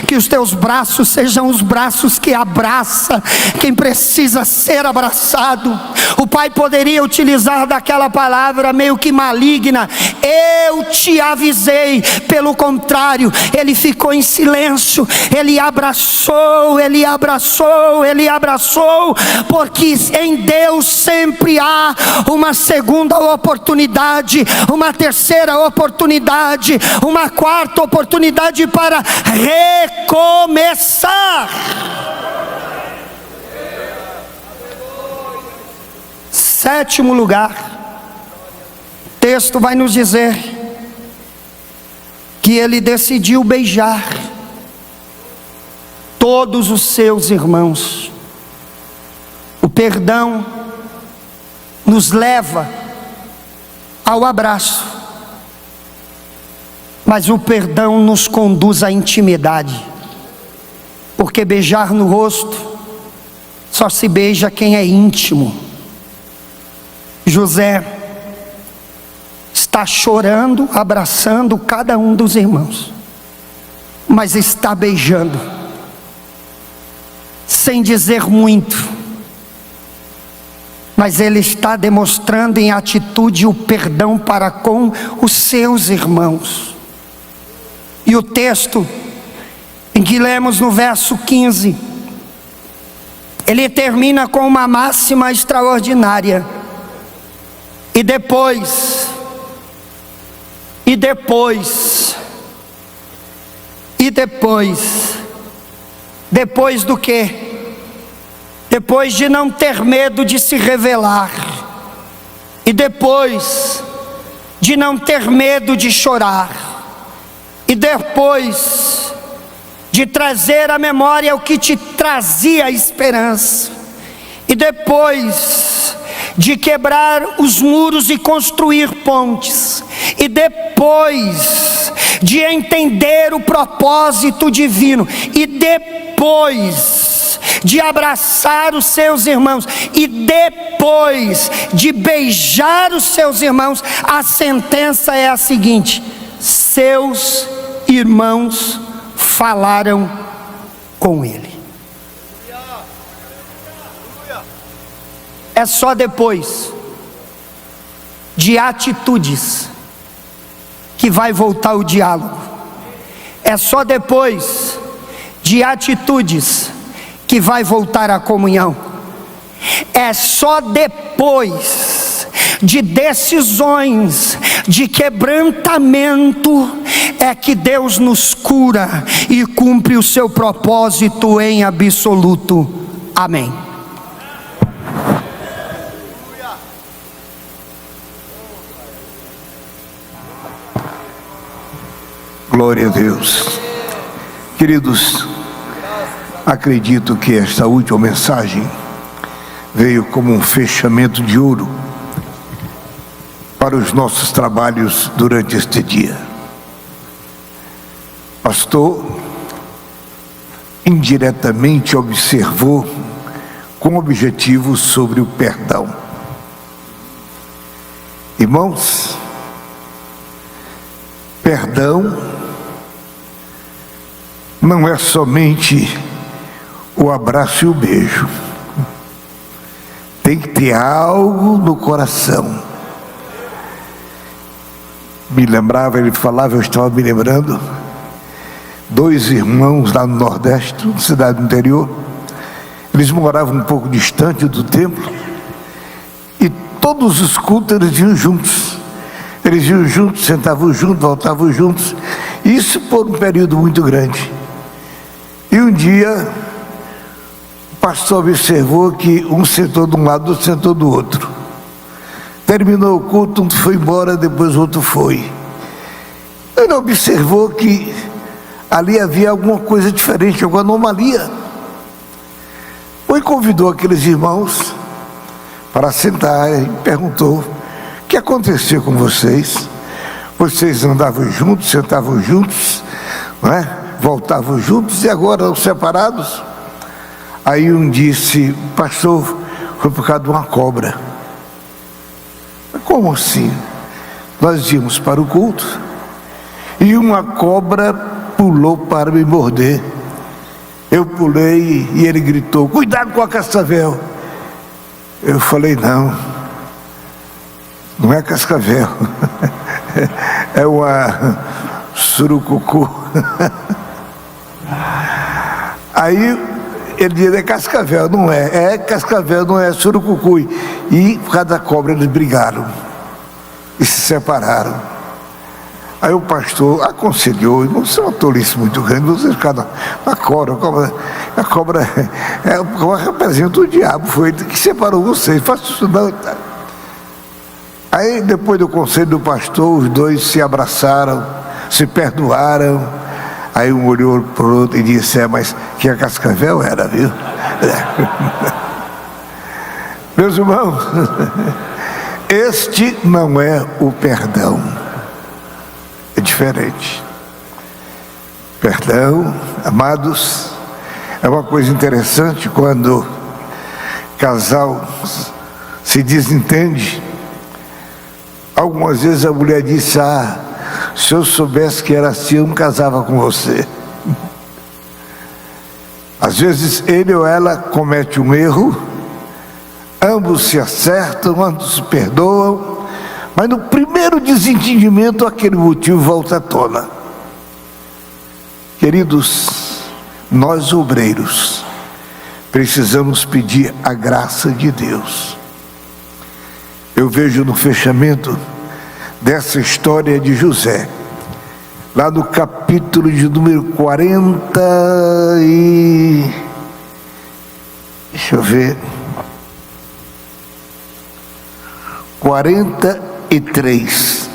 que os teus braços sejam os braços que abraça quem precisa ser abraçado. O pai poderia utilizar daquela palavra meio que maligna: eu te avisei. Pelo contrário, ele ficou em silêncio. Ele abraçou, ele abraçou, ele abraçou, porque em Deus sempre há uma segunda oportunidade, uma terceira oportunidade, uma quarta oportunidade para recomeçar. Sétimo lugar, o texto vai nos dizer que ele decidiu beijar todos os seus irmãos. O perdão nos leva ao abraço, mas o perdão nos conduz à intimidade, porque beijar no rosto só se beija quem é íntimo. José está chorando, abraçando cada um dos irmãos, mas está beijando, sem dizer muito, mas ele está demonstrando em atitude o perdão para com os seus irmãos. E o texto em que lemos no verso 15, ele termina com uma máxima extraordinária: e depois E depois do quê? Depois de não ter medo de se revelar, e depois de não ter medo de chorar, e depois de trazer à memória o que te trazia esperança, e depois de quebrar os muros e construir pontes, e depois de entender o propósito divino, e depois de abraçar os seus irmãos, e depois de beijar os seus irmãos, a sentença é a seguinte: seus irmãos falaram com ele. É só depois de atitudes que vai voltar o diálogo. É só depois de atitudes que vai voltar a comunhão. É só depois de decisões de quebrantamento é que Deus nos cura e cumpre o seu propósito em absoluto. Amém. Glória a Deus. Queridos, acredito que esta última mensagem veio como um fechamento de ouro para os nossos trabalhos durante este dia. Pastor indiretamente observou com objetivo sobre o perdão. Irmãos, perdão não é somente o abraço e o beijo. Tem que ter algo no coração. Me lembrava, ele falava, eu estava me lembrando, 2 irmãos lá no Nordeste, na cidade do interior. Eles moravam um pouco distante do templo, e todos os cultos eles iam juntos. Eles iam juntos, sentavam juntos, voltavam juntos, isso por um período muito grande. E um dia o pastor observou que um sentou de um lado, outro sentou do outro. Terminou o culto, um foi embora, depois o outro foi. Ele observou que ali havia alguma coisa diferente, alguma anomalia. Foi convidou aqueles irmãos para sentar e perguntou: o que aconteceu com vocês? Vocês andavam juntos, sentavam juntos, não é? Voltavam juntos e agora eram separados? Aí um disse: pastor, foi por causa de uma cobra. Como assim? Nós íamos para o culto e uma cobra pulou para me morder. Eu pulei e ele gritou: cuidado com a cascavel. Eu falei: não é cascavel, é uma surucucu. Aí ele disse: é cascavel. Não é cascavel, não é surucucu. E por causa da cobra eles brigaram e se separaram. Aí o pastor aconselhou: isso é uma tolice muito grande, vocês ficaram na cobra. A cobra representa o diabo, foi ele que separou vocês, faça isso não. Aí depois do conselho do pastor, os dois se abraçaram, se perdoaram. Aí um olhou para o outro e disse: mas que a cascavel era, viu? Meus irmãos, este não é o perdão. É diferente. Perdão, amados, é uma coisa interessante quando casal se desentende. Algumas vezes a mulher disse: se eu soubesse que era assim, eu não casava com você. Às vezes ele ou ela comete um erro, ambos se acertam, ambos se perdoam, mas no primeiro desentendimento aquele motivo volta à tona. Queridos, nós obreiros precisamos pedir a graça de Deus. Eu vejo no fechamento dessa história de José lá no capítulo de número 43.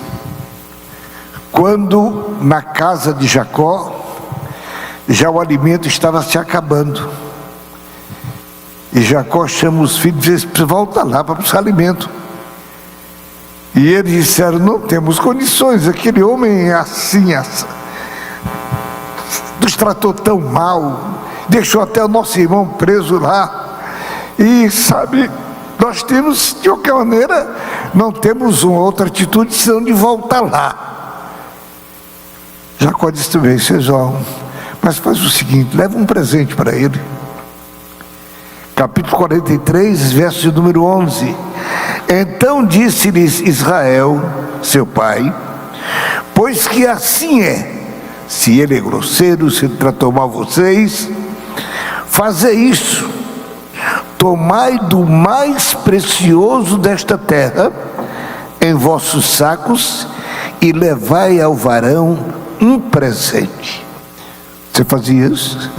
Quando na casa de Jacó, já o alimento estava se acabando. E Jacó chama os filhos e diz: volta lá para buscar alimento. E eles disseram: não temos condições, aquele homem é assim, nos tratou tão mal, deixou até o nosso irmão preso lá. E sabe, nós temos, de qualquer maneira, não temos uma outra atitude senão de voltar lá. Jacó disse também: vocês vão, mas faz o seguinte, leva um presente para ele. Capítulo 43, verso de número 11. Então disse-lhes Israel, seu pai: pois que assim é, se ele é grosseiro, se ele tratou mal vocês, fazei isso: tomai do mais precioso desta terra em vossos sacos e levai ao varão um presente. Você fazia isso?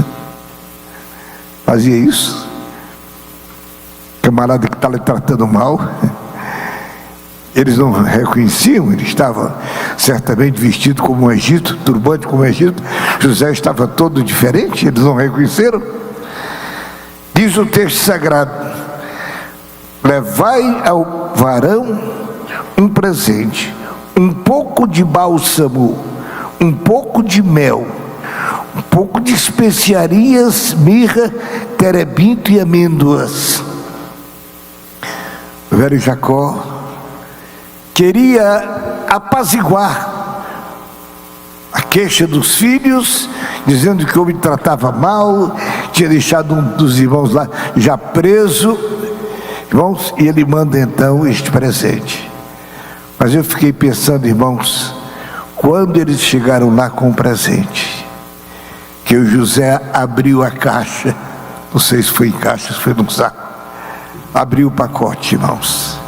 Fazia isso? Camarada que está lhe tratando mal, eles não reconheciam, ele estava certamente vestido como um Egito, turbante como um Egito. José estava todo diferente, eles não reconheceram. Diz o texto sagrado: levai ao varão um presente, um pouco de bálsamo, um pouco de mel, um pouco de especiarias, mirra, terebinto e amêndoas. O velho Jacó queria apaziguar a queixa dos filhos, dizendo que o homem tratava mal, tinha deixado um dos irmãos lá já preso. Irmãos, e ele manda então este presente. Mas eu fiquei pensando, irmãos, quando eles chegaram lá com o presente, que o José abriu a caixa, não sei se foi em caixa, se foi num saco, abriu o pacote, irmãos,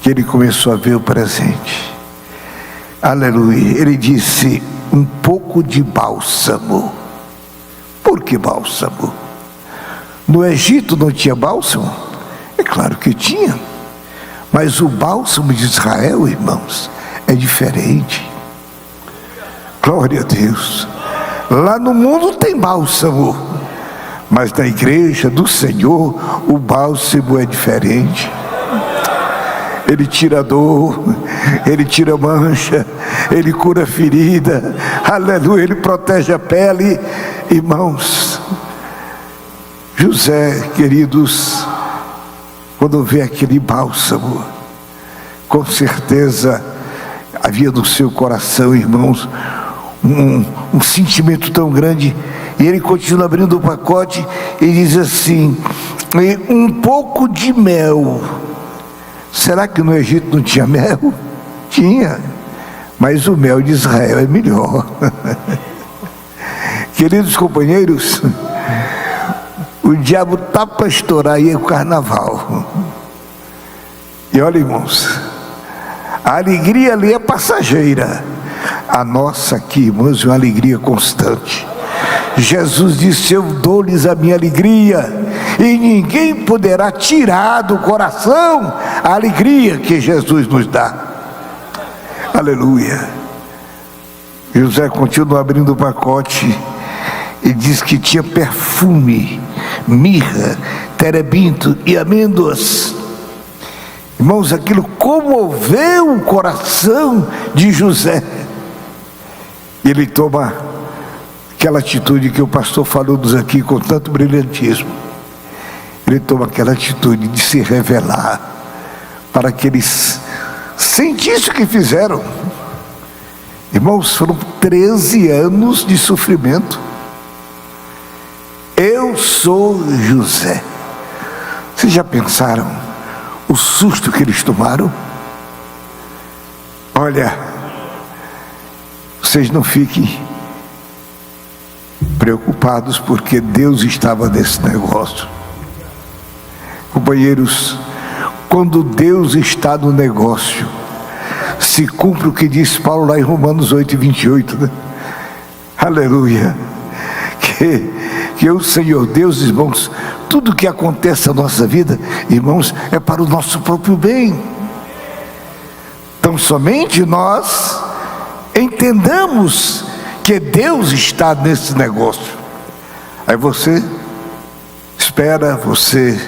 que ele começou a ver o presente. Aleluia. Ele disse: um pouco de bálsamo. Por que bálsamo? No Egito não tinha bálsamo? É claro que tinha, mas o bálsamo de Israel, irmãos, é diferente. Glória a Deus. Lá no mundo tem bálsamo, mas na igreja do Senhor o bálsamo é diferente. Ele tira dor, ele tira mancha, ele cura ferida, aleluia, ele protege a pele. Irmãos, José, queridos, quando vê aquele bálsamo, com certeza havia no seu coração, irmãos, um sentimento tão grande. E ele continua abrindo o pacote e diz assim: um pouco de mel. Será que no Egito não tinha mel? Tinha, mas o mel de Israel é melhor. Queridos companheiros, o diabo está para estourar aí o carnaval. E olha, irmãos, a alegria ali é passageira, a nossa aqui, irmãos, é uma alegria constante. Jesus disse: eu dou-lhes a minha alegria, e ninguém poderá tirar do coração a alegria que Jesus nos dá. Aleluia. José continua abrindo o pacote e diz que tinha perfume, mirra, terebinto e amêndoas. Irmãos, aquilo comoveu o coração de José. Ele toma aquela atitude que o pastor falou-nos aqui com tanto brilhantismo. Ele toma aquela atitude de se revelar, para que eles sentissem o que fizeram. Irmãos, foram 13 anos de sofrimento. Eu sou José. Vocês já pensaram o susto que eles tomaram? Olha, vocês não fiquem preocupados, porque Deus estava nesse negócio. Companheiros, quando Deus está no negócio, se cumpre o que diz Paulo lá em Romanos 8:28, né? aleluia, que o Senhor Deus, irmãos, tudo que acontece na nossa vida, irmãos, é para o nosso próprio bem. Então somente nós entendamos que Deus está nesse negócio. Aí você espera, você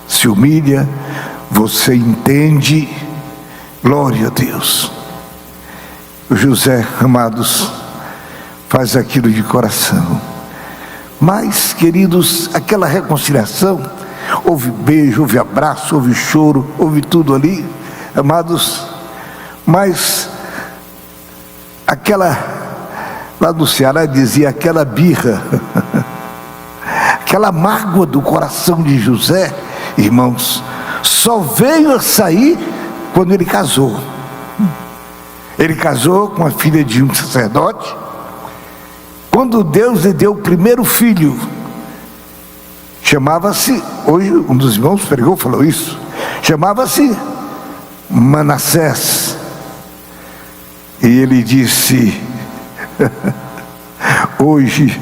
se humilha, você entende. Glória a Deus. O José, amados, faz aquilo de coração. Mas, queridos, aquela reconciliação, houve beijo, houve abraço, houve choro, houve tudo ali, amados. Mas aquela, lá no Ceará dizia, aquela birra, aquela mágoa do coração de José, irmãos, só veio a sair quando ele casou. Ele casou com a filha de um sacerdote. Quando Deus lhe deu o primeiro filho, chamava-se, hoje um dos irmãos pregou, falou isso, chamava-se Manassés. E ele disse, hoje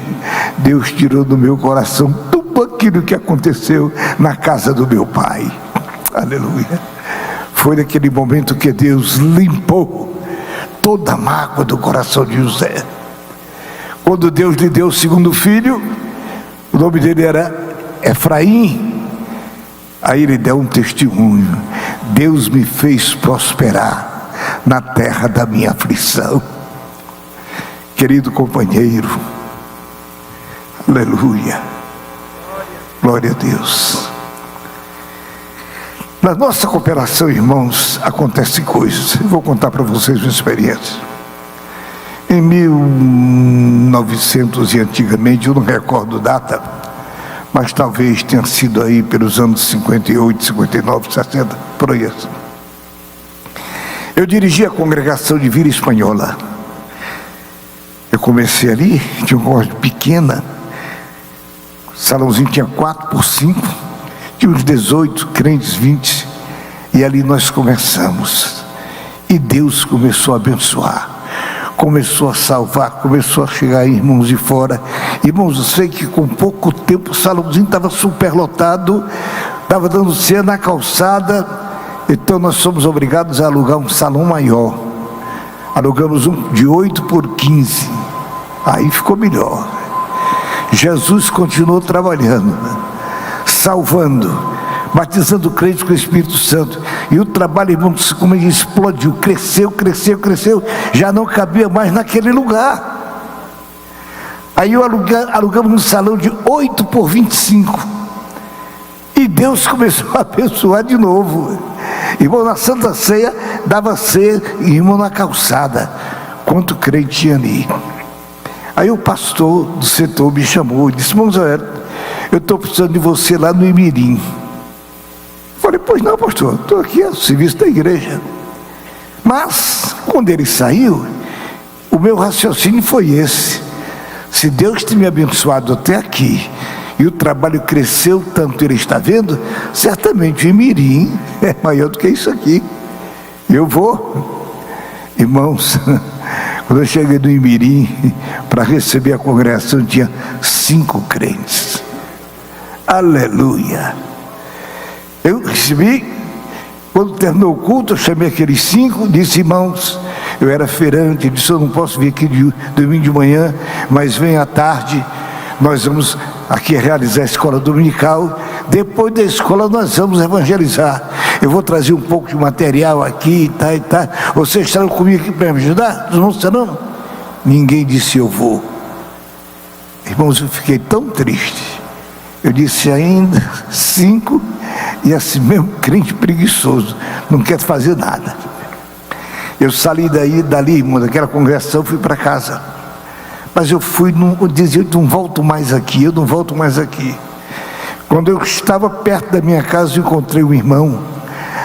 Deus tirou do meu coração tudo aquilo que aconteceu na casa do meu pai. Aleluia. Foi naquele momento que Deus limpou toda a mágoa do coração de José. Quando Deus lhe deu o segundo filho, o nome dele era Efraim. Aí ele deu um testemunho: Deus me fez prosperar na terra da minha aflição. Querido companheiro, aleluia, glória a Deus. Na nossa cooperação, irmãos, acontecem coisas. Eu vou contar para vocês uma experiência. Em 1900 e antigamente, eu não recordo data, mas talvez tenha sido aí pelos anos 58, 59, 60, por aí assim. Eu dirigi a congregação de Vila Espanhola. Eu comecei ali, tinha uma coisa pequena, o salãozinho tinha 4x5, tinha uns 18 crentes, 20, e ali nós começamos. E Deus começou a abençoar, começou a salvar, começou a chegar irmãos de fora. Irmãos, eu sei que com pouco tempo o salãozinho estava superlotado, estava dando cena na calçada. Então nós somos obrigados a alugar um salão maior. Alugamos um de 8x15. Aí ficou melhor. Jesus continuou trabalhando, salvando, batizando crentes com o Espírito Santo. E o trabalho, irmãos, como ele explodiu, cresceu, cresceu, cresceu. Já não cabia mais naquele lugar. Aí alugamos um salão de 8x25. E Deus começou a abençoar de novo. Irmão, na Santa Ceia, dava ceia, irmão, na calçada. Quanto crente tinha ali. Aí o pastor do setor me chamou e disse: irmão Zé, eu estou precisando de você lá no Imirim. Falei: pois não, pastor, estou aqui a serviço da igreja. Mas, quando ele saiu, o meu raciocínio foi esse: se Deus tem me abençoado até aqui, e o trabalho cresceu tanto, ele está vendo, certamente o Imirim é maior do que isso aqui. Eu vou. Irmãos, quando eu cheguei no Imirim, para receber a congregação, tinha 5 crentes. Aleluia. Eu recebi, quando terminou o culto, eu chamei aqueles 5, disse: irmãos, eu era feirante, disse: eu não posso vir aqui domingo de manhã, mas vem à tarde, nós vamos aqui realizar a escola dominical. Depois da escola nós vamos evangelizar. Eu vou trazer um pouco de material aqui e tal e tal. Vocês estarão comigo aqui para me ajudar? Os irmãos estarão? Ninguém disse eu vou. Irmãos, eu fiquei tão triste. Eu disse: ainda 5, e assim mesmo crente preguiçoso, não quer fazer nada. Eu saí dali, irmão, daquela congregação, fui para casa. Mas eu fui, eu dizia: eu não volto mais aqui, eu não volto mais aqui. Quando eu estava perto da minha casa, eu encontrei um irmão.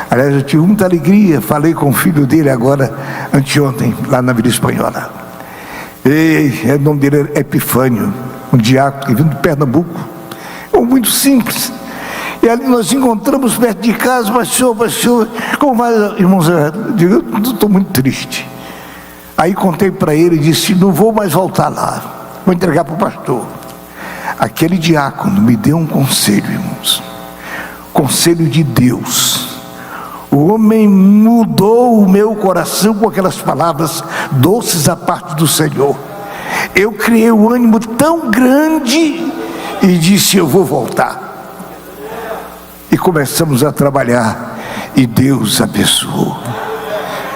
Aliás, eu tive muita alegria, falei com o filho dele agora, anteontem, lá na Vila Espanhola. O nome dele é Epifânio, um diácono que vindo de Pernambuco. Muito simples. E ali nós encontramos perto de casa: pastor, como vai, irmãos? Eu digo: eu estou muito triste. Aí contei para ele e disse: não vou mais voltar lá. vou entregar para o pastor. Aquele diácono me deu um conselho, irmãos. Conselho de Deus. O homem mudou o meu coração com aquelas palavras doces da parte do Senhor. Eu criei um ânimo tão grande e disse: eu vou voltar. E começamos a trabalhar e Deus abençoou.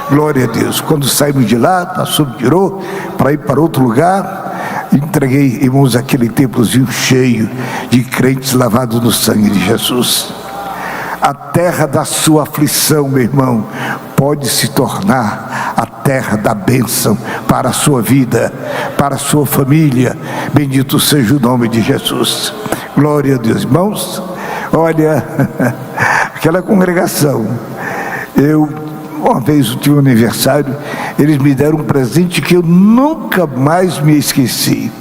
Glória a Deus. Quando saímos de lá, o pastor me tirou para ir para outro lugar. Entreguei, irmãos, aquele templozinho cheio de crentes lavados no sangue de Jesus. A terra da sua aflição, meu irmão, pode se tornar a terra da bênção para a sua vida, para a sua família. Bendito seja o nome de Jesus. Glória a Deus. Irmãos, olha, aquela congregação, uma vez eu tive um aniversário, eles me deram um presente que eu nunca mais me esqueci.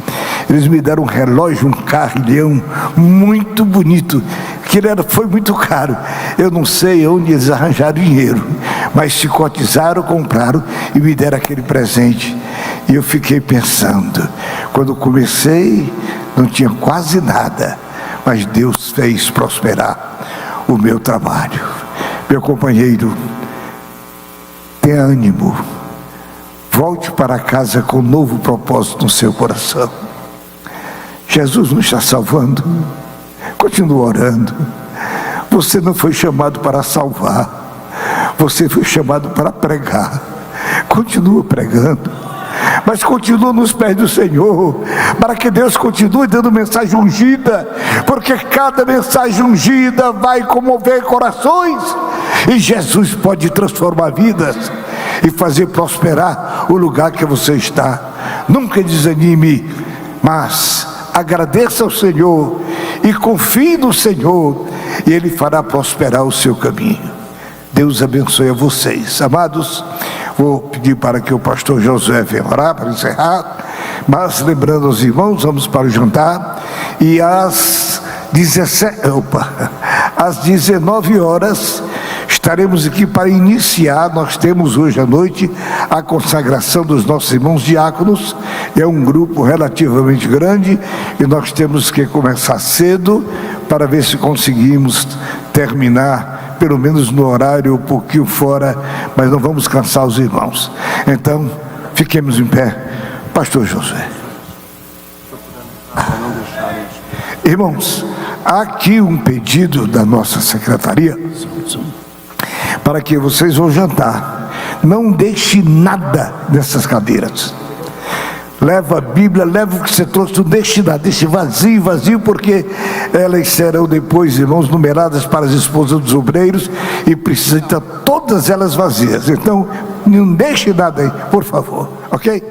Eles me deram um relógio, um carrilhão muito bonito, que foi muito caro. Eu não sei onde eles arranjaram dinheiro, mas se cotizaram, compraram e me deram aquele presente. E eu fiquei pensando, quando comecei não tinha quase nada, mas Deus fez prosperar o meu trabalho. Meu companheiro, tenha ânimo, volte para casa com um novo propósito no seu coração. Jesus nos está salvando, continua orando. Você não foi chamado para salvar, você foi chamado para pregar. Continua pregando, mas continua nos pés do Senhor, para que Deus continue dando mensagem ungida, porque cada mensagem ungida vai comover corações, e Jesus pode transformar vidas e fazer prosperar o lugar que você está. Nunca desanime, mas agradeça ao Senhor e confie no Senhor, e Ele fará prosperar o seu caminho. Deus abençoe a vocês. Amados, vou pedir para que o pastor Josué venha orar para encerrar, mas lembrando aos irmãos, vamos para o jantar, e às 19 horas estaremos aqui para iniciar. Nós temos hoje à noite a consagração dos nossos irmãos diáconos. É um grupo relativamente grande e nós temos que começar cedo para ver se conseguimos terminar pelo menos no horário um pouquinho fora, mas não vamos cansar os irmãos. Então, fiquemos em pé. Pastor José. Irmãos, há aqui um pedido da nossa secretaria para que vocês vão jantar. Não deixe nada nessas cadeiras. Leva a Bíblia, leva o que você trouxe, não deixe nada, deixe vazio, porque elas serão depois, irmãos, numeradas para as esposas dos obreiros e precisa estar todas elas vazias. Então, não deixe nada aí, por favor, ok?